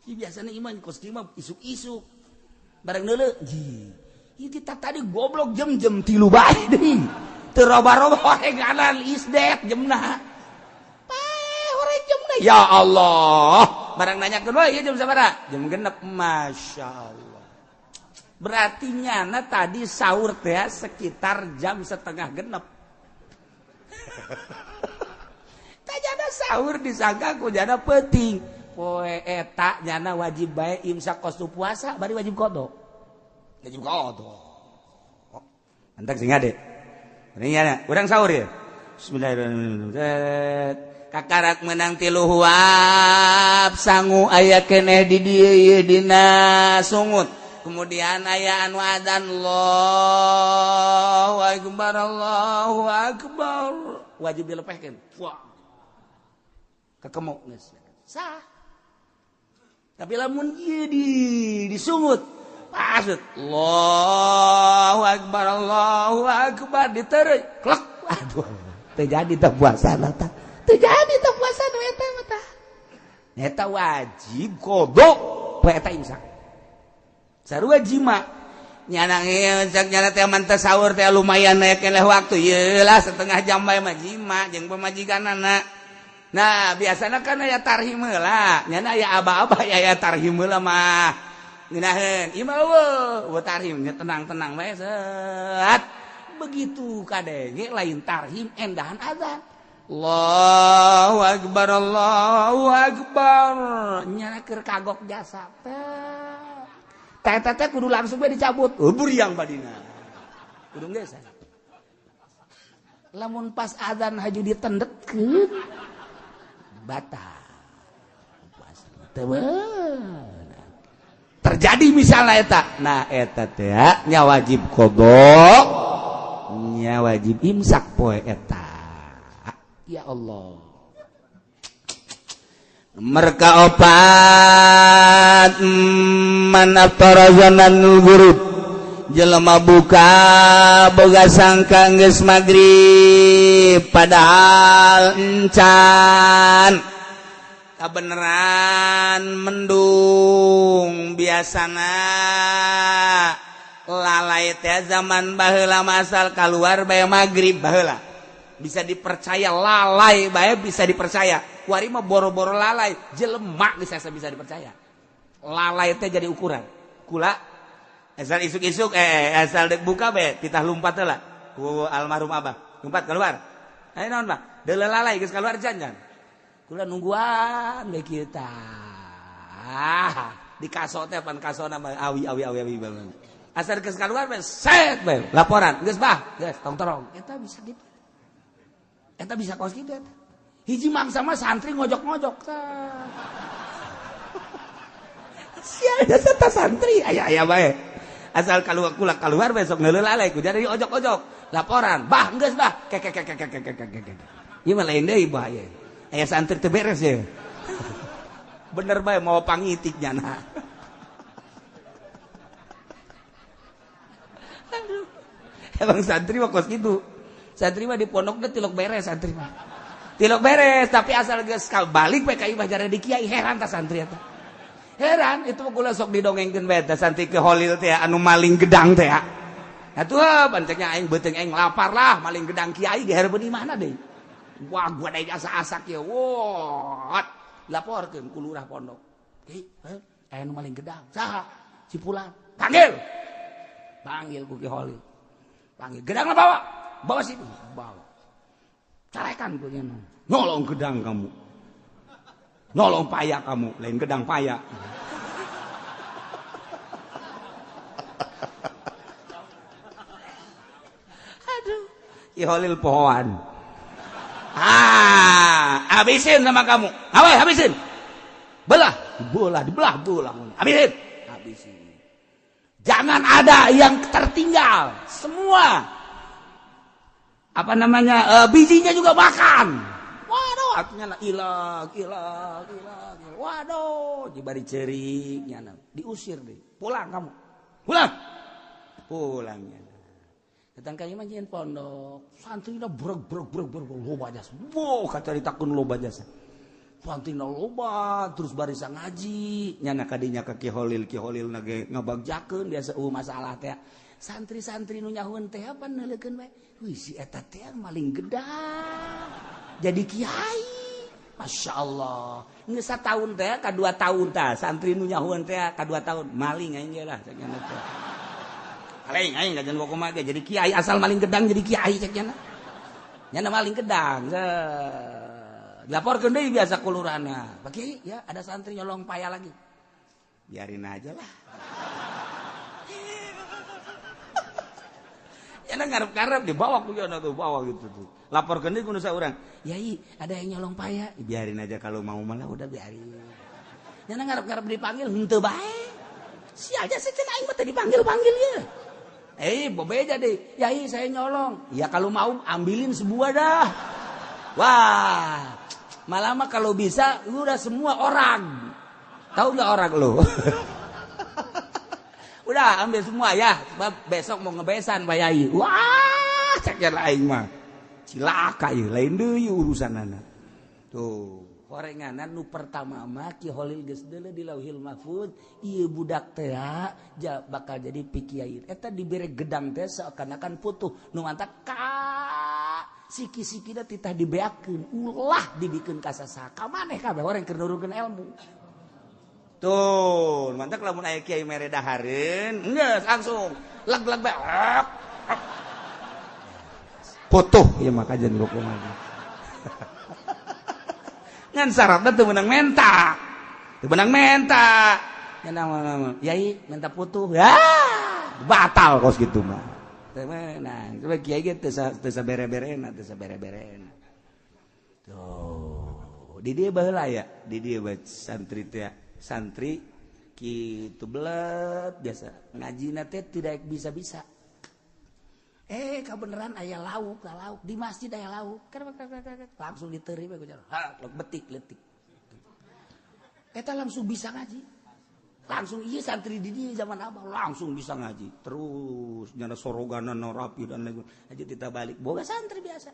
ji biasana iman kos kieu mah isuk-isuk bareng neuleuh ji ieu kita tadi goblok jam 3 bae deui teu roba-roba horenganan isdet jemna pae hore jemna ya Allah barang nanyakeun wae ieu jam sabaraha jam 6 masyaallah berarti nyana tadi sahur teh sekitar jam 5:30 tajana sahur disangka ku jana peuting poe eta nyana wajib bae imsak kos tu puasa bari wajib qada antak sing ade ini ya urang sahur ya bismillahirrahmanirrahim kakarak menang 3 huap sangu aya keneh di dieu dina sungut kemudian aya anu adzan Allahu akbar wajib dilepehkeun kekemuk geus sah tapi lamun ieu disungut pasut Allahu akbar ditereuy klek aduh teu jadi teh puasana tah teu jadi teh puasana eta mah tah eta wajib qada poe eta imsak sarua jima nyana imsak nyana teh manteu sahur teh lumayan aya keneh waktu ieu lah setengah jam bae mah jima jeung pamajikanana. Nah biasanya kan aya tarhim heula nyana aya aba-aba aya tarhim heula mah ngeunaheun ieu mah eueuh tarhim nya tenang-tenang bae set begitu kadenge lain tarhim endahan adzan Allahu akbar nyana keur kagok jasa teh teh kudu langsung bae dicabut buriang badina kudu geus lamun pas adzan haju ditendetkeun batal terjadi misalnya eta nah eta teh nya wajib qada nya wajib imsak poe eta ya Allah merka opat man aftara zananul ghurub jelema buka boga sangka geus magrib padahal encan kabeneran mendung biasana lalai teh zaman baheula masal keluar bae magrib baheula bisa dipercaya lalai bae bisa dipercaya kuari mah boro-boro lalai jelema bisa dipercaya lalai teh jadi ukuran kula asal isuk-isuk asal dek buka be titah lumpat heula ku almarhum abah lumpat keluar ayo naon mah deuleu lalai geus keluar jangan Kula nungguan we kita. Di kaso teh pan kasona mah awi banget. Asal geus kaluar we set we laporan. Geus bah, geus tong-tong. Eta bisa gitu. Eta bisa kos kitu eta. Hiji mangsa mah santri ngojok-ngojok tah. Sia eta santri aya bae. Asal keluar besok ngeuleulalai ku jadi ojok-ojok. Laporan, bah geus bah. Kek. Ieu mah lain deui bah ye. Aya santri teu beres ye. Bener bae mau pangitik nyana. Aduh. Emang santri mah kos kitu. Santri mah di pondok teh tilok beres santri mah. Tilok beres tapi asal geus balik we ka imah jare di kiai heran tah santri eta. Heran itu kula sok didongengkeun bae teh santri ke Holil teh anu maling gedang teh. Atuh banceknya aing beuteung aing lapar lah maling gedang kiai dihareupeun di mana deui. Wah gua da asa-asak ye. Wot. Laporkeun ku lurah pondok. Aya anu maling gedang. Saha? Si Fulan. Panggil ku Ki Holil. Panggil. Gedangna bawa. Bawa situ. Bawa. Carekan ku nya. Nolong gedang kamu. Nolong paya kamu, lain gedang paya. Aduh, Ki Holil pohoan. Habisin sama kamu. Awas, habisin. Belah. Habisin. Jangan ada yang tertinggal. Semua. Bijinya juga makan. Waduh, artinya ilag. Waduh, jibari cerik nyana. Diusir deh. Pulang kamu. Pulangnya. Datang ka imah nyeun pondok. Santrina breg loba jasa. Wow, kacaritakeun loba jasa. Santrina loba terus barisa ngaji. Nyana kadinya ka Ki Holil na ge ngabagjakeun biasa masalah teh. Santri-santri nu nyahueun teh apa neuleukeun bae. Wih si eta teh maling gedang. Jadi kiai. Masya Allah. Ngeus sataun teh ka 2 tahun tah santri nu nyahueun teh ka 2 tahun maling aing ge lah cek nya teh. Aing ngajan kumaha ge jadi kiai asal maling gedang jadi kiai cek nya. Nya maling gedang. Dilaporkeun deui biasa ku lurahna. Pak Kiai ya ada santri nyolong paya lagi. Biarin aja lah. Yana ngarep-ngarep dibawa ku yana tuh bawa gitu tuh. Laporkeun deui ku nu saurang. Yai, ada yang nyolong paya. Biarin aja kalau mau malah udah biarin. Yana ngarep-ngarep dipanggil henteu bae. Sia aja sih cenah aing mah teh dipanggil-panggil ye. Bobeja deh. Yai, saya nyolong. Ya kalau mau ambilin sebuah dah. Wah. Malah mah kalau bisa udah semua orang. Tahu enggak orang lu? Udah ambil semua ya, sebab besok mau ngebesan Pak Yai. Wah, ceknya aing mah. Cilaka ieu, lain deui urusanana. Tuh, horenganan nu pertama mah Ki Holil geus deuleu di Lauhil Mahfuz, ieu budak teh bakal jadi pikiai. Eta dibere gedang teh seakan-akan putuh. Nu mantap siki-sikina titah dibeakeun, ulah dibikeun ka sasaha. Ka maneh kabeh orang keur nurukeun ilmu. Tuh, mantap lamun aya kiai mere dahareun, geus langsung leg-leg bae. Putuh ieu mah kajen rukun lagi. Ngan syaratna teu meunang menta. Teu meunang menta. Ngan yai menta putuh. Ya, batal kos kitu mah. Teu meunang. Coba kiai ge teu sabere-berena, teu sabere-berena. Tuh, di dieu baheula ya, di dieu santri teh. Santri kitu belet biasa ngajina teh tidak bisa-bisa. Kabeneran aya lauk di masjid aya lauk. Langsung diteureum we ku cara. Betik letik. Eta langsung bisa ngaji. Langsung ieu santri di dieu zaman Abah langsung bisa ngaji. Terus nyana soroganana rapi dan lain. Aja kita balik boga santri biasa.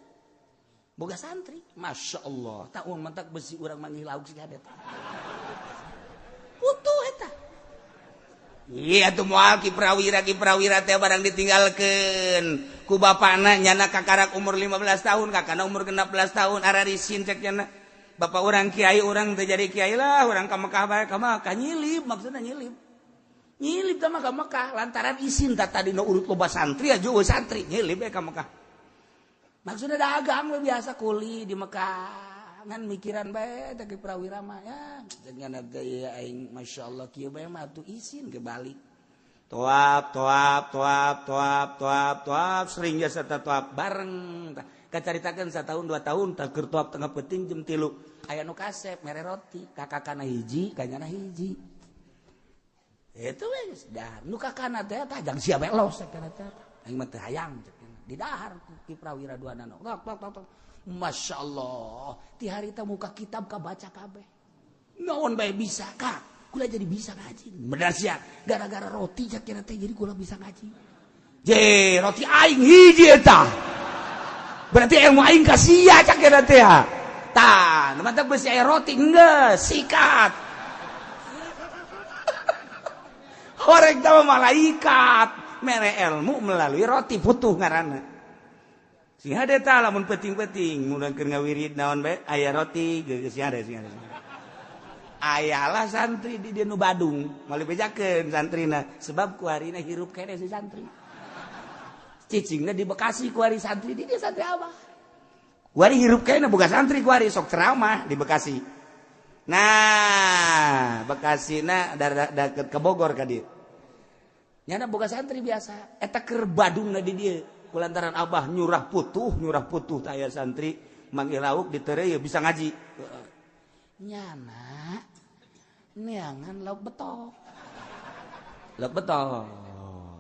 Boga santri. Masya Allah. Tak mantak besi urang manggih lauk sigadet. Putuh eta. Iya tuh moal ki prawira teh barang ditinggalkeun ku bapana nyana kakarak umur 15 tahun kakana umur 16 tahun ararisin cek nyana bapak urang kiai urang teh jadi kiai lah urang ka Mekah bae ka Mekah nyilip maksudna nyilip teh mah ka Mekah lantaran isin tadi no urut loba santri aja santri nyilip bae ka Mekah maksudna dagang we biasa kuli di Mekah ngan mikiran bae teh prawira mah ya dengan aing masyaallah kieu bae mah atuh isin ke balik toap sering jasa toap bareng kacaritakeun satahun 2 tahun tah keur toap tengah peuting jam 3 aya nu kasep mere roti kakakana hiji kanyana hiji itu we dah nu kakana teh tajang sia belos teh aing mah teh hayang di dahar ki prawira duana tok Masya Allah ti harita muka kitab kabaca kabeh naon bae bisa kak kula jadi bisa ngaji bener sia gara-gara roti jakina teh jadi kula bisa ngaji je roti aing hiji eta berarti ilmu aing ka sia jakina teh tah mantap geus aya roti geus sikat horeg teh malaikat mere ilmu melalui roti putuh ngaranna sing hade tah lamun peuting-peuting mun keur ngawirid naon bae aya roti geus sing hade ayalah santri di dieu nu Badung moal dibejakeun santrina sebab kuarina hirup kene si santri cicingna di Bekasi kuari santri di dieu santri abah kuari hirup kene boga santri kuari sok ceramah di Bekasi nah Bekasina deket ke Bogor ka dieu nyana boga santri biasa eta keur Badungna di dieu kulantaran abah nyurah putuh aya santri manggil lauk ditereu bisa ngaji nyana neangan lauk betok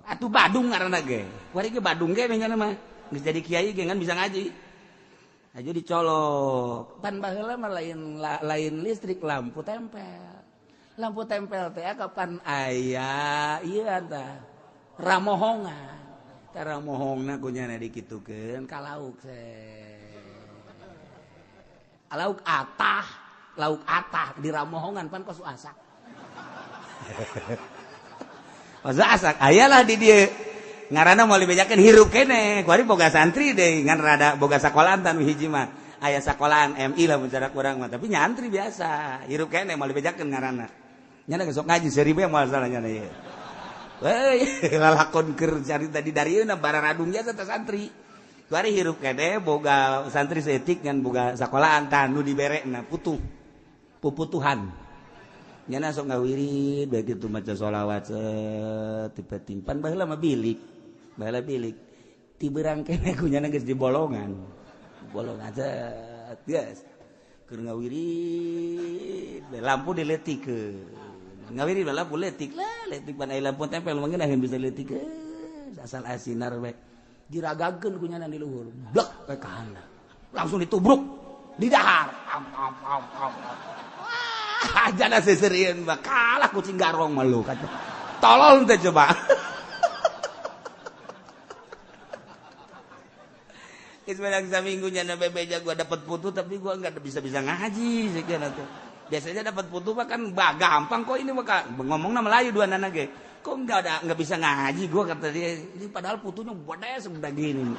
atuh Badung ngaranna ge kuari ge Badung ge nyana mah geus jadi kiai ge ngan bisa ngaji aja dicolok pan baheula mah lain listrik lampu tempel teh kapan aya ieu tah ramohongan tara mohongna kunyana dikitukeun ka lauk lauk atah di ramohongan pan kosu asak kosu asak ayalah di dieu ngaranna moal dibejakeun hirup kene kuari boga santri deui ngan rada boga sakolahan tan hiji mah aya sakolahan MI lah mun cara kurang mah tapi nyantri biasa hirup kene moal dibejakeun ngaranna nyana sok ngaji seribu moal salahnya ieu lalakon keur carita di darieuna bararadung jasa teh santri kuari hirup kene boga santri seetik ngan boga sakolahan tah nu diberekna puputuhan nyana sok ngawirid bae kitu maca sholawat tipe-tipe pan baheula mah bilik ti beurang kene kunyana geus di bolongan geus keur ngawirid lampu diletikeun ngawirid lampu letik pan aya lampu tempel mangga naheun bisa letik asal asinar we diragakeun kunyana di luhur blek we ka handap langsung ditubruk di dahar ajana seseureun mah kalah kucing garong mah lu kata tolol teh coba Ismail saminggu nyana bebeja gua dapat putu tapi gua enggak bisa ngaji sekian atuh. Biasanya dapat putu mah kan gampang kok ini mah ngomongna Melayu dua nana ge. Kok enggak bisa ngaji gua kata dia. Ini padahal putunya gede sebelah gini.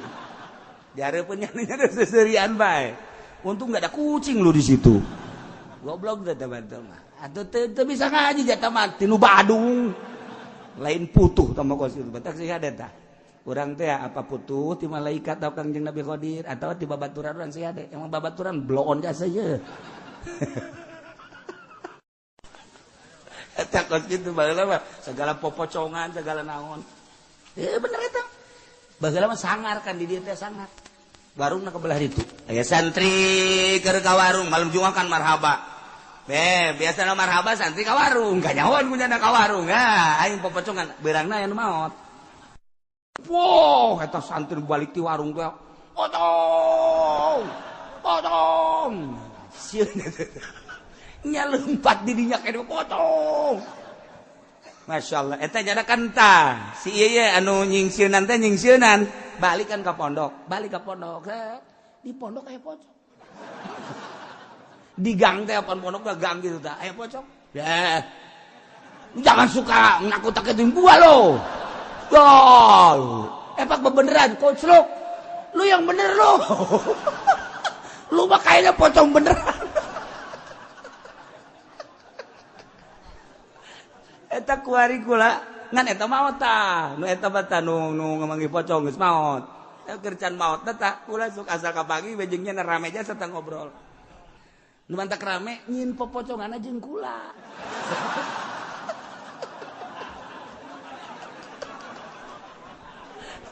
Dihareupeun nyana seserian bae. Untung enggak ada kucing lu di situ. Goblok teh teman-teman. Atuh teu bisa ngaji jata mah tinu Badung. Lain putuh tah mah kos batak sih ada tah. Urang teh apa putuh ti malaikat atau Kangjeng Nabi Qadir atau ti babaturan urang sih ada. Emang babaturan bloon jasa ye. Eta kos kitu baheula mah segala popocongan segala naon. Bener eta. Baheula mah sangar kan di dieu teh sangar. Warungna kebelah ditu. Aya santri keur ka warung malam Jumat kan marhaba. Biasana marhaba santri ka warung, ganyawan kunyana ka warung. Aing popocongan beurangna aya nu maot. Wow, eta santri balik ti warung teh. Potong. Sieun nya leumpat di dinya kene potong. Masyaallah eta jada kanta. Si ieu ye anu nyingsieunan teh nyingsieunan, balik kan ka pondok. Di pondok aya pocong. Di gang teh apa pondok teh gang gitu tah, aya pocong. Ya. Jangan suka nakut-nakutin gua lo. Epak beneran koclok. Lu yang bener lo. Lu mah kayaknya pocong beneran. Eta kuari kula ngan eta maot tah. Nu eta bata nu ngamanggih pocong geus maot. Keur can maot teh tah kula sok asal ka pagi bejengnya rame aja serta ngobrol. nu mantak rame nyin popocongan jeung kula.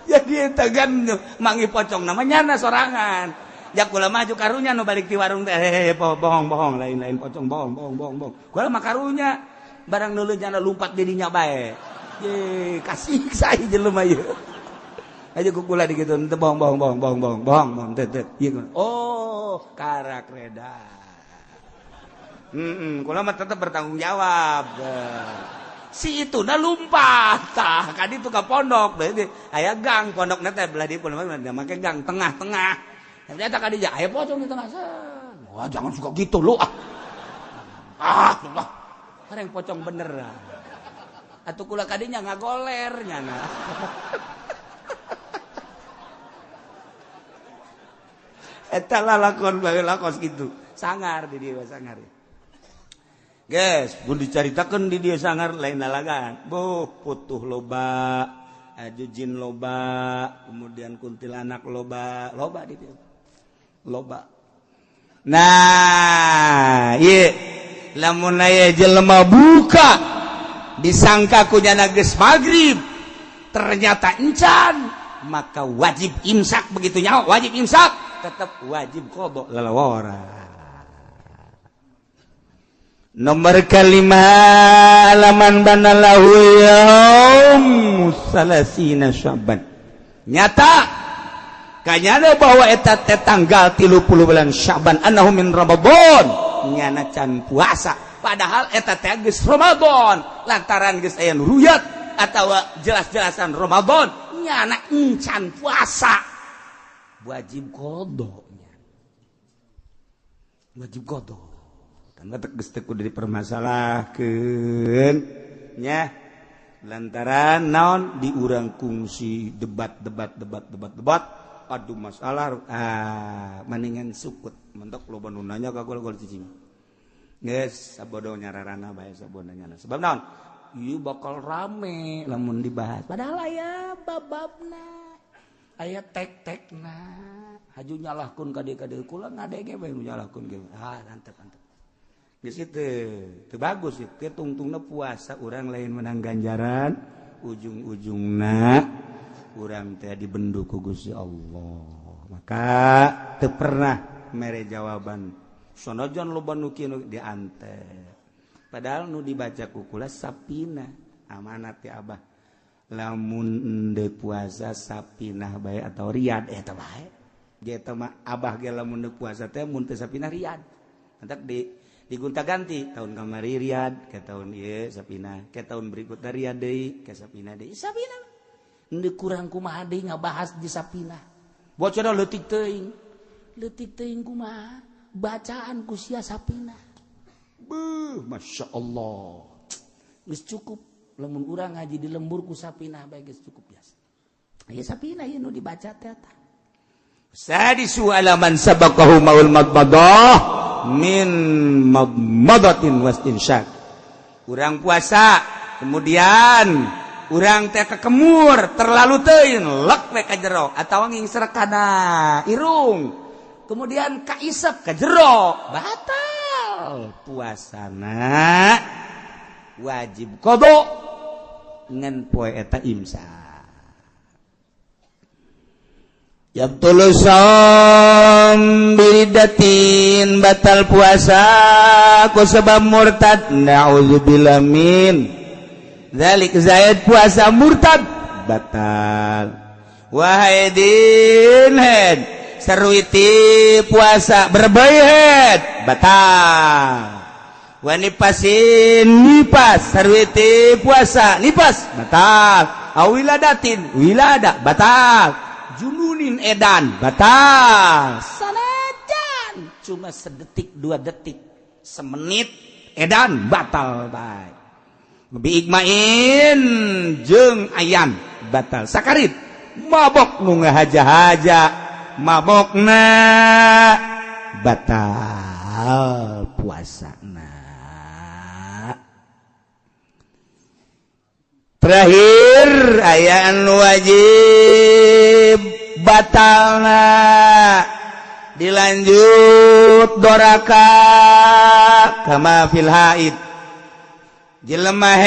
Jadi eta kan mangi pocong namanya sorangan. Jak kula maju karunya nu balik di warung teh bohong lain pocong bohong. Kula mah karunya barang nu leunjana lumpat di dinya bae. Ye kasih sae jelema ieu. Aja ku kula dikitu teu bohong teh. Oh, karak reda. Kula mah tetep bertanggung jawab. Si itu na lumpat tah ka ditu ka pondok berarti aya gang pondokna teh belah di pondok mah make gang tengah-tengah. Ternyata ka dieu aya pocong di tengah sana. Wah, jangan suka gitu lu ah. Allah. Kareng pocong bener. Atuh kula ka dinya ngagoler nyana. Eta lalakon bae lakos gitu. Sangar di dieu sangar. Guys, pun dicaritakan di dia sangar lain nalagan. Putuh loba, jujin loba, kemudian kuntilanak loba di dia. Loba. Nah, iya. Lamun aya jelema buka disangka kunyana geus magrib, ternyata encan, maka wajib imsak begitu nyawa, wajib imsak, tetap wajib qada lalawara. Nomor kalimah alaman banalahu yaum salasina Sya'ban. Nyata kanyana bahwa eta teh tanggal 30 bulan Sya'ban annahu min Ramadan nyana can puasa. Padahal eta teh geus Ramadan lantaran geus aya ruyat atawa jelas-jelasan Ramadan nyana encan puasa. Wajib qada nya. Wajib qada. Karena geus teu kudu dipermasalahkeun nya lantaran naon di urang kungsi debat adu masalah mendingan sukut mentok loba nu nanya ka gol cicing geus sabodo nyararana bae sabodo nyana sebab naon ieu bakal rame lamun dibahas padahal aya bababna aya tek-tekna haju nyalahkeun ka dieu kula ngadege bae nu nyalahkeun ge antep geus teu bagus teu tungtungna puasa urang lain menang ganjaran ujung-ujungna urang teh dibenduk ku Gusti Allah maka teu pernah mere jawaban sonojon loba nu kieu diantep padahal nu dibaca ku kula sapina amanat ti Abah lamun deui puasa sapinah bae atau riyad eta bae ge eta mah Abah ge lamun deui puasa teh mun teu sapinah riyad entek digunta-ganti tahun kamari riyad ke tahun ieu sapina ke tahun berikutna riyad deui ke sapina deui sapina henteu kurang kumaha deui ngabahas di sapina bocoran leutik teuing kumaha bacaan ku sia sapina masyaallah geus cukup lamun urang ngaji di lembur ku sapina bae geus cukup biasa aya sapina ieu nu dibaca teh eta sadisu alaman sabaqahu maul madmadah min madmadatin wastinsyaq urang puasa kemudian urang teh kekemur terlalu teuing lek we ka jero atawa ngingser kana irung kemudian kaisep ka jero batal puasana wajib qada ngan poe eta imsak yabtulu saum biridatin batal puasa ku sebab murtad na'udzubillah min dzalik zaid puasa murtad batal wahai din head sarwiti puasa berbayat batal wanipasin nipas sarwiti puasa nipas batal awiladatin wilada batal jununin edan batal sanajan cuma sedetik 2 detik semenit edan batal bae biigmain jeung ayan batal sakarit mabok nu ngahaja-haja mabokna batal puasana terakhir aya anu wajib batalna dilanjut doraka kama fil haid jelema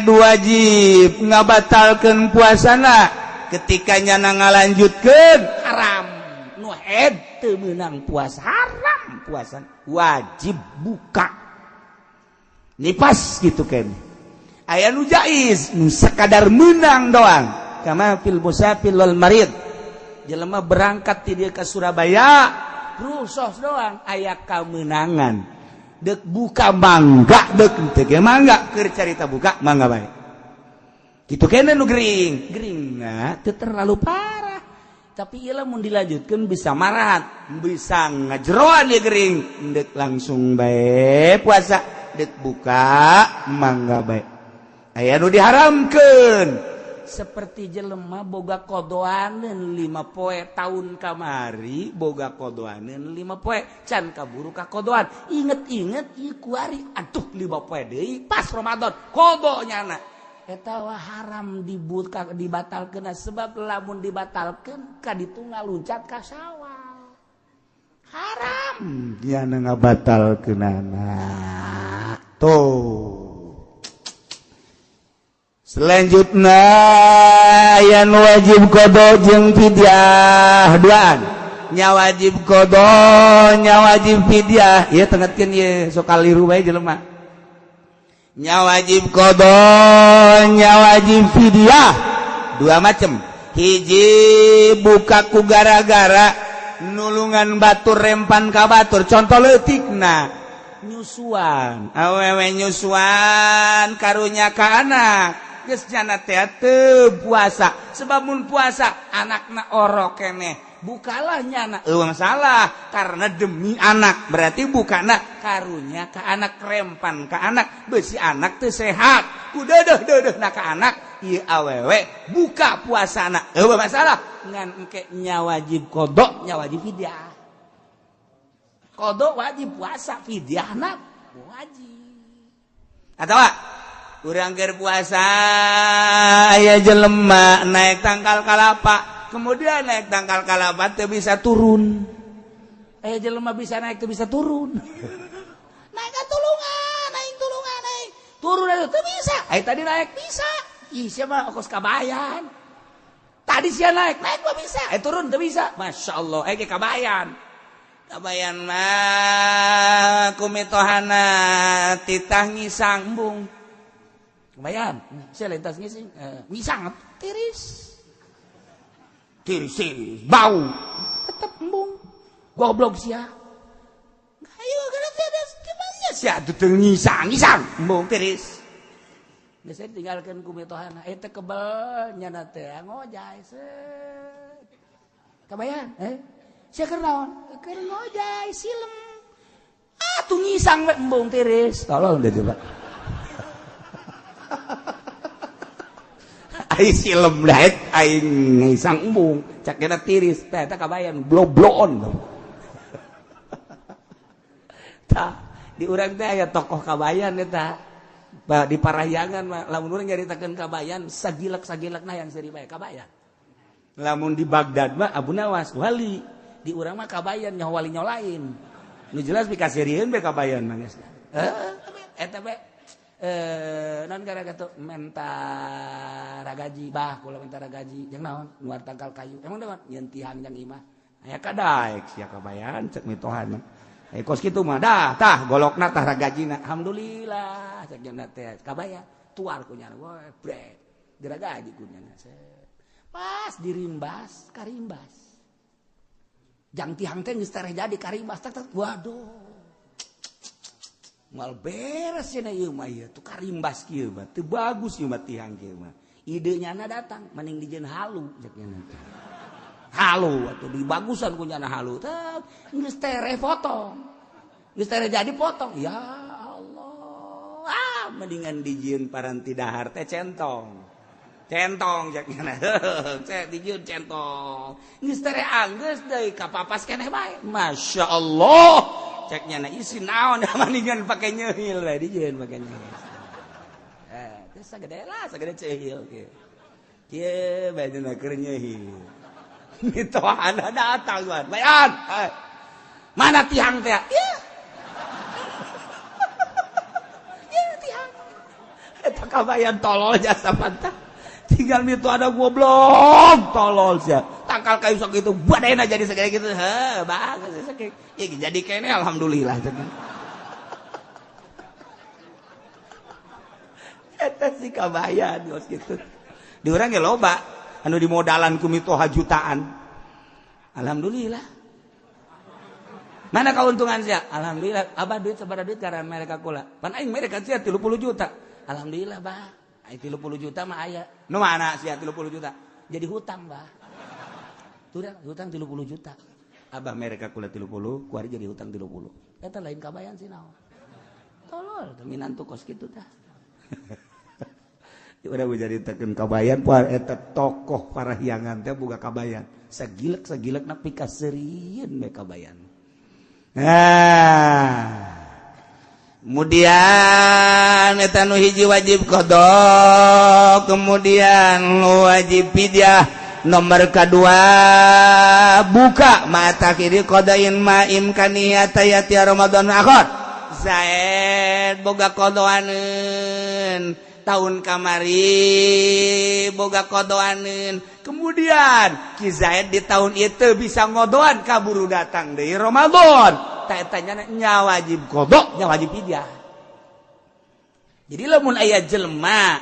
wajib ngabatalkeun puasana ketika nyana ngalanjutkeun haram nu haid teu meunang puasa haram puasa wajib buka nipas gitu kan aya nu jaiz nu sakadar meunang doang kama fil musafir wal marid jelema berangkat ti dieu ka Surabaya rusos doang aya kameunangan dek buka mangga dek teu ge mangga keur carita buka mangga bae kitu keneh nu gering nah teu terlalu parah tapi ieu mun dilanjutkeun bisa marat bisa ngajeroan ieu gering dek langsung bae puasa dek buka mangga bae aya nu diharamkeun seperti jelema boga kodoaneun 5 poe tahun kamari boga kodoaneun 5 poe can kaburu ka kodoan inget-inget ieu kuari atuh 5 poe deui pas Ramadan kodo nyana eta haram dibatalkeun sebab lamun dibatalkeun ka ditu ngaluncat ka Syawal haram nya ngabatalkeunana tuh selanjutnya yang wajib kodo jeung fidyah duaan nya wajib kodo nya wajib fidyah ieu tengetkeun ieu sok kaliru bae jelema nya wajib kodo nya wajib fidyah dua macem hiji buka ku gara-gara nulungan batur rempan ka batur contoh leutikna nyusuan awewe nyusuan karunya ka anak geus jana teh teu puasa sebab mun puasa anakna orok keneh bukalah nyana eueuh salah karena demi anak berarti bukana karunya ka anak rempan ka anak beusi anak teu sehat ku deudeuh-deudeuhna ka anak ieu awewe buka puasana eueuh masalah ngan engke nya wajib qada nya wajib fidyah qada wajib puasa fidyahna wajib atawa urang keur puasa aya jelema naik tangkal kalapa kemudian naik tangkal kalapa teu bisa turun aya jelema bisa naik teu bisa turun naik tulungan naik turun teu bisa aya tadi naik bisa ih sia mah ongkos kabayan tadi sia naik mah bisa turun teu bisa masyaallah aya ge kabayan mah kumitohana titah ngisang embung kebayang, saya lintas ngisang, tiris, bau, tetap embung, goblok sia, ayo kalau tiada gimana sia, tuh ngisang, embung tiris, biasanya tinggalkan kumitohana, itu kebal, nyana teh ngojay, kebayang, sia kernaon, ngojay, silem, tuh ngisang embung tiris, tolong deh coba. Ai silem daet aing ngisang embung cak kena tiris teh eta kabayan bloblon tah di urang teh aya tokoh kabayan eta di Parahyangan mah lamun urang nyaritakeun kabayan sagilak-sagilakna yang seri bae kabayan lamun di Baghdad mah Abu Nawas wali di urang mah kabayan nyaho wali nyolain nu jelas pikasirieun bae kabayan mah geus eta bae non gara-gara tuh mentara gaji bah kula mentara gaji jeung naon luar tangkal kayu emang naon nyeun tihang jeung imah aya kadaek sia kabayan cek mitohan kos kitu mah dah tah golokna tah ragajina alhamdulillah cek jeung teh kabaya tuar ku nyana we brek geragaji ku nyana pas dirimbas karimbas jang tihang teh geus tareh jadi karimbas tak waduh mal beres cenah ieu mah ieu tu karimbas kieu mah teu bagus ieu mah tihang kieu mah idenya na datang mending dijieun halu cek nya halu atuh dibagusan ku nya halu teh geus tere foto geus tere jadi potong ya Allah mendingan dijieun paranti dahar teh centong cek nya cek dijieun centong geus tere anggeus deui kapapas keneh bae masyaallah ceknya na isi naon mendingan pakai nyeuhil we dijieun pakai nyeuhil teh sagede ceuhil kieu kieu bae keur nyeuhil mitohana datang bayan mana tihang teh ieu kabayan tolol jasa mantap. Tinggal itu ada goblok tolol sia. Tangkal kayu sok itu badena jadi segede gitu. Heh, bagus segede. Ya jadi kene alhamdulillah. Eta si kabayan geus kitu. Di urang ge loba anu dimodalan ku mitoha jutaan. Alhamdulillah. Mana keuntungan sia? Alhamdulillah. Abah duit sabaraha duit karena mereka kula. Pan aing mereka sia 30 juta. Alhamdulillah, Bah. 30 juta mah aya. Nu mana sia 30 juta? Jadi hutang, Bah. Tuh dah, hutang 30 juta. Abah mereka kula 30, kuari jadi hutang 30. Eta lain kabayan sih naon. Tolol, minantu kos kitu tah. Udah jadi tekeun kabayan poal eta tokoh parahyangan teh boga kabayan. Sagilek-sagilek nak pikaseureun we kabayan. Nah. Kemudian eta nu hiji wajib qada, kemudian wajib fidyah. Nomor kedua buka mata kiri qadain ma imkaniyata yati Ramadan akhir. Zaid boga qadaaneun tahun kamari boga qadaaneun. Kemudian Ki Zaid di tahun itu bisa ngodoan kaburu datang deui Ramadan. Tanya nya wajib qada nya wajib fidyah. Jadi lamun aya jelema,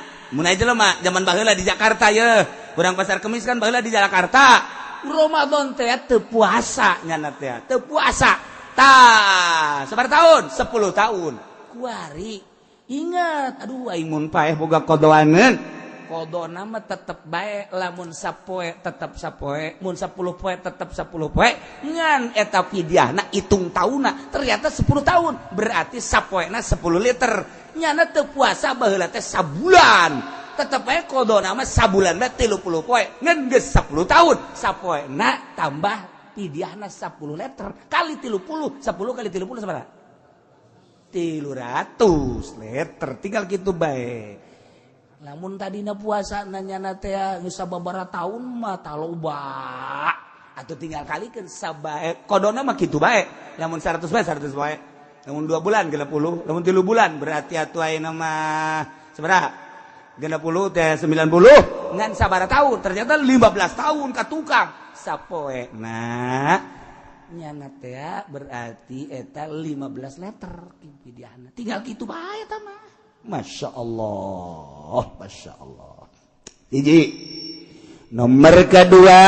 zaman baheula di Jakarta ye, urang Pasar Kemis kan baheula di Jakarta. Ramadan teh teu puasa nya teh, teu puasa. Tah, sabar tahun? 10 tahun. Kuari ingat, aduh aing mun paeh boga qadaaneun. Qadona mah tetep bae, lamun sapoe tetep sapoe, mun 10 poe tetep 10 poe. Ngan eta fidyahna hitung taunna ternyata 10 tahun. Berarti sapoena 10 liter. Nyana teu puasa baheula teh sabulan. Tetep bae qadona mah sabulan mah 30 poe. Ngan geus 10 tahun. Sapoena tambah fidyahna 10 liter kali 30. 10 kali 30 sabaraha? 300 liter. Tinggal kitu bae. Lamun tadina puasa nanyana teh geus sababaraha taun mah taloba. Atuh tinggal kalikeun sabae. Qadona mah kitu bae. Lamun 100 bae 100 bae. Lamun 2 bulan 60, lamun 3 bulan berarti atuh ayeuna mah sabaraha? 60 teh 90. Ngan sabaraha taun? Ternyata 15 tahun ka tukang. Sapoena nyana teh berarti eta 15 liter fidyahna. Tinggal kitu bae eta mah. Masya Allah, Masya Allah. Hiji. Nomor kedua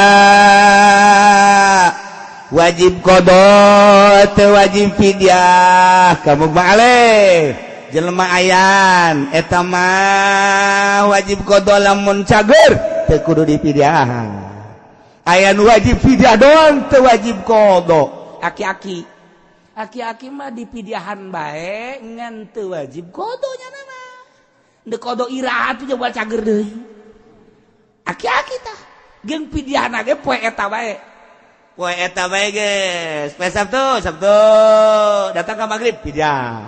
wajib qada teu wajib fidyah. Kamu baaleh jelema ayan eta mah wajib qada lamun cager teu kudu difidyah. Ayan wajib fidyah doang teu wajib qada. Aki-aki mah dipidyahan bae ngan teu wajib qada nya mah. Deuk qada iraha teh coba cager deui. Aki-aki tah geung pidyahna ge poe eta bae. Poe eta bae geus. Poe Sabtu datang ka magrib pidyah.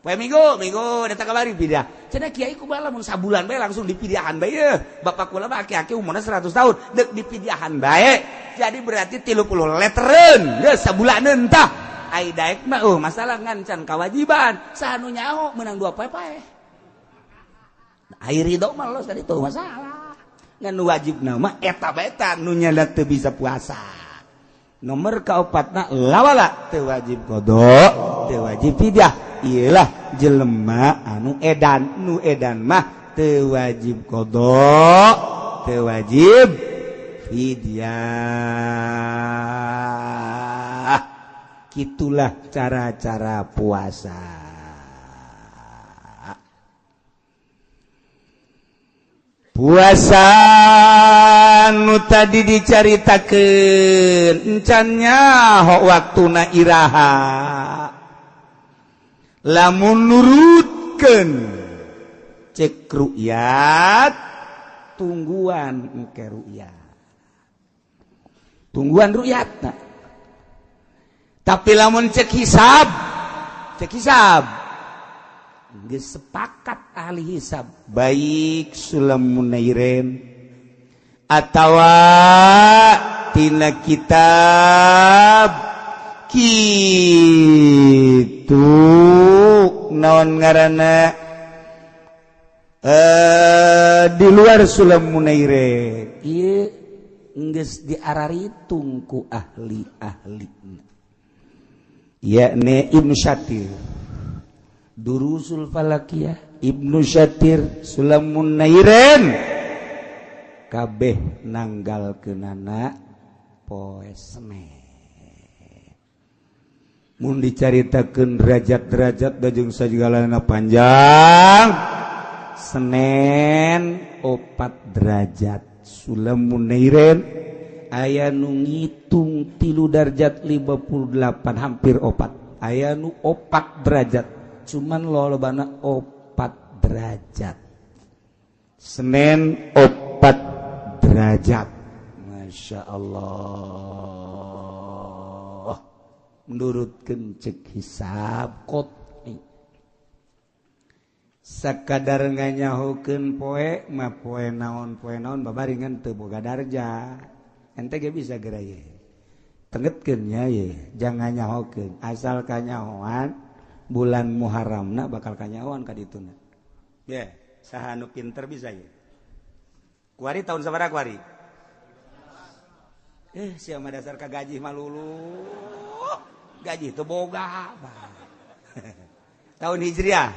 Poe Minggu datang ka magrib pidyah. Cenah kiai kumaha lamun sabulan bae langsung dipidyahan bae ye. Bapak kula mah aki-aki umurna 100 tahun deuk dipidyahan bae. Jadi berarti 30 letereun geus sabulaneun tah. Ai daek mah masalah ngancan kewajiban. Sanu nyaho menang 2 poe pae. Ai ridho mah los tadi tuh masalah. Ngan wajibna mah eta bae tah nu nyana teu bisa puasa. Nomor kaopatna lawala teu wajib qada, teu wajib fidyah. Iyalah jelema anu edan, nu edan mah teu wajib qada, teu wajib fidyah. Kitulah cara-cara puasa. Puasa nu tadi dicaritakeun encannya hok waktuna iraha. Lamun nurutkeun cek ru'yat tungguan engke ru'yat. Tungguan ru'yatna. Tapi lamun cek hisab geus sepakat ahli hisab baik Sulamun Nairen atawa tina kitab kitu naon ngaranna di luar Sulam Munairen ieu geus diararitung ku ahli-ahli yakni Ibnu Syatir Durusul Falakiyah Ibnu Syatir Sulam Munairen kabeh nanggalkeunana poe Senen mun dicaritakeun derajat-derajat da jeung sajigalana panjang Senen 4 derajat Sulam Munairen aya nu ngitung 3 derajat 58 hampir 4 aya nu 4 derajat cuman lolobana 4 derajat Senen 4 derajat Masya Allah menurutkeun cek hisab kot sakadar nganyahokeun poe mah poe naon babaringan teu boga darja ente ge bisa geura ye tengetkeun nya ye jangan nyahokeun asal kanyahoan bulan Muharramna bakal kanyahoan ka dituna ye saha nu pinter bisa ye kuari tahun sabaraha kuari sia mah dasar ka gaji mah lulu gaji teu boga tahun Hijriah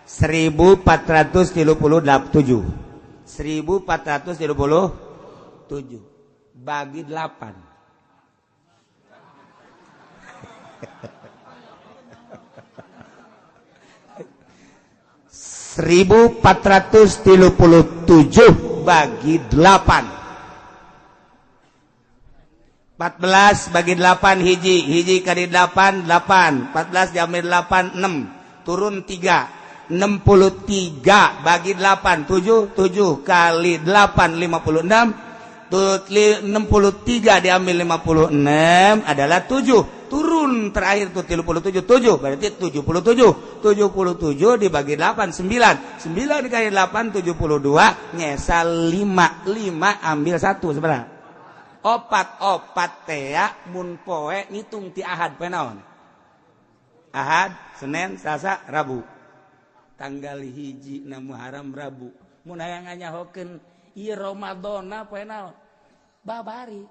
1437 bagi 8 1437 bagi 8 14 bagi 8 hiji kali 8 14 diambil 8 6 turun 3 63 bagi 8 7 kali 8 56 63 diambil 56 adalah 7 turun terakhir tuh 37 berarti 77 dibagi 8 9 dikali 8 72 nyesal 5 ambil 1 sebenarnya opat tea mun poe ngitung ti Ahad poe naon Ahad Senin Selasa Rabu tanggal hiji na Muharram Rabu mun aya nganyahokeun ieu Ramadana poe naon babari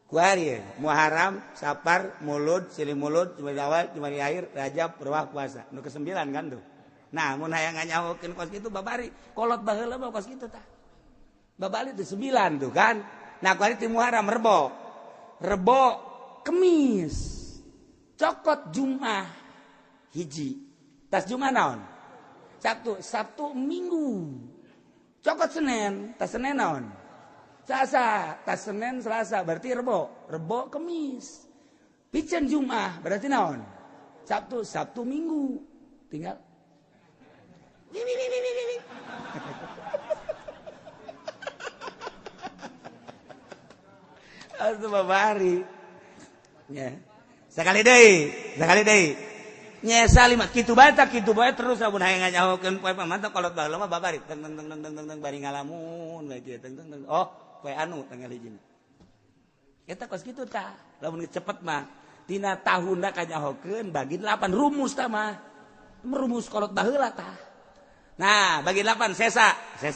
kuari Muharram Safar Mulud Silimulud Jumadil Awal Jumadil Akhir Rajab Rewah Puasa nu ke-9 kan tuh nah mun aya nganyahokeun kos kitu babari kolot baheula mah kos kitu tah babari teh 9 tuh kan nah kuari ti Muharram Rebo Kemis cokot Jumat hiji tas Jumat naon Sabtu Minggu cokot Senin tas Senin naon Selasa tas Senin Selasa berarti Rebo Kemis picen Jumat berarti naon Sabtu Minggu tinggal atuh babari nya sekali deui nyesa 5 kitu bae terus lamun hayang nganyahokeun poe pamantau kolot baheula mah babari teng bari ngalamun bae kieu teng oh poe anu tanggal hijina eta kos kitu tah lamun cepet mah tina tahunna kanyahokeun bagi 8 rumus tah mah rumus kolot baheula tah nah bagi 8 sesa 5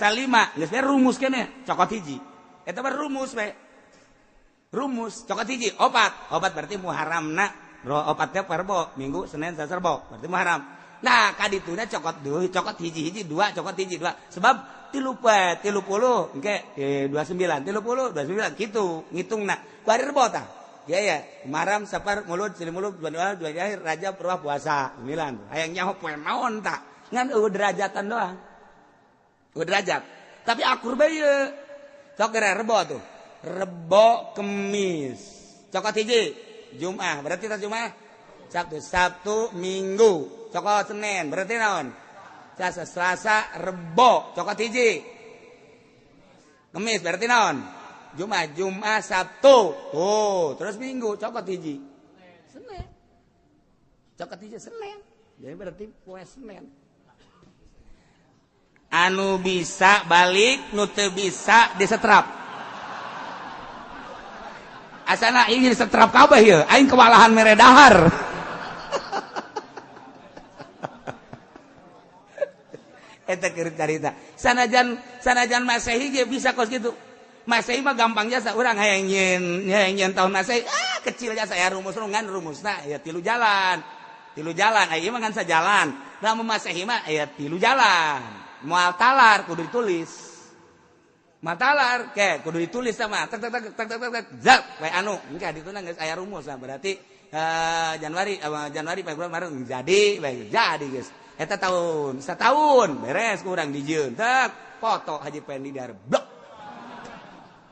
geus bae rumus keneh cokot hiji eta mah rumus bae rumus cokot hiji opat berarti Muharramna opatnya Rebo Minggu Senin Selasa Rebo berarti Muharram nah kadituna cokot hiji 2 cokot hiji 2 sebab 30 engke 29 gitu ngitungna kuari Rebo tah ya Muharram Safar Mulud Silimulud Jumadil Akhir Rajab Rewah Puasa 9 hayang nyaho poe naon tah ngan derajatan doang derajat tapi akur bae ieu sok Rebo tuh Rebo Kemis cokot hiji Jumat berarti tas Jumat Sabtu Minggu cokot Senin berarti naon Selasa Rebo cokot hiji Kemis berarti naon Jumat Sabtu terus Minggu cokot hiji Senin cokot hiji Senin jadi berarti poe Senin anu bisa balik nu teu bisa disetrap asana ingin setrap kabeh ieu aing kewalahan mere dahar eta keur carita. Sanajan Masehi ge bisa kos kitu. Masehi mah gampang jasa urang hayang nyen tahun Masehi. Kecil jasa aya rumusna aya 3 jalan. 3 jalan aya mah ngan sajalan. Lamun Masehi mah aya 3 jalan. Moal talar kudu ditulis. Matalar ke kudu ditulis sama tak zat we anu engke dituna geus aya rumus lah berarti Januari Februari Maret jadi guys eta tahun setahun beres kurang dijieun tek foto Haji Pendi dar blok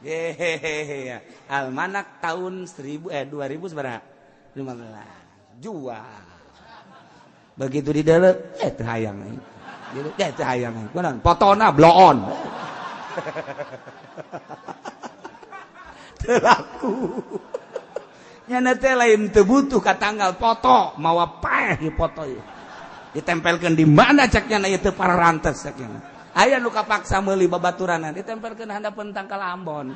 hehehe almanak tahun 2000 sabaraha 15 jual begitu di dalam teu hayang gitu teu hayang kunaon fotona bloon terlaku nyana teh lain teu butuh ka tanggal foto mawa paeh di foto ieu ditempelkeun di mana ceknya ieu teu pararantes ceknya aya nu kapaksa meuli babaturanna ditempelkeun handapeun tangkal Ambon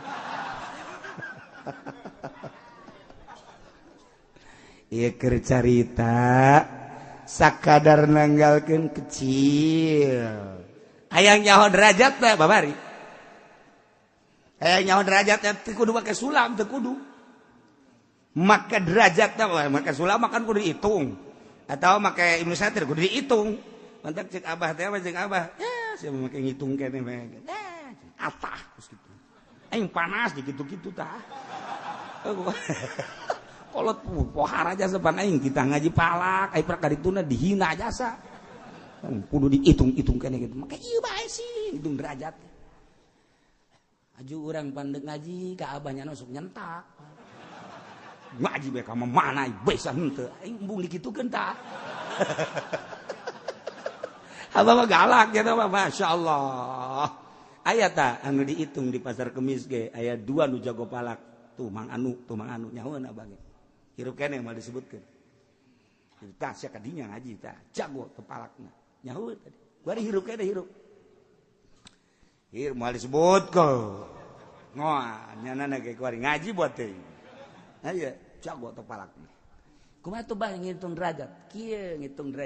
ieu keur carita sakadar nanggalkeun kecil hayang nyaho derajat teh babari hayang nyaho derajat teh kudu make sulam teu kudu maka derajat teh make sulam makan kudu dihitung atau make Ibnu Satir kudu dihitung mantak cek abah teh cek abah ya sia make ngitung keneh mah atah geus kitu aing panas di kitu-kitu tah kolot pohar aja sepan aing kita ngaji palak ai pra kadituna dihina jasa kudu dihitung-hitung keneh kitu make ieu bae sih hitung derajat aju urang pandeg ngaji ka abahnya sok nyentak ngaji bae ka mana bisa henteu aing embung dikitukeun tah abah mah galak ya mah masyaallah aya tah anu dihitung di pasar Kemis ge aya 2 nu jago palak tuh Mang Anu nyahoeun abah ge hirup keneh mah disebutkeun tah sia kadinya ngaji tah jago teu palakna nyahoeun tadi bari hirup keneh hirup mau disebut kok ngoan nyanana ge kuari ngaji buat teh aya jago teu palakna kumaha tuh bah ngitung derajat kieu ngitung derajat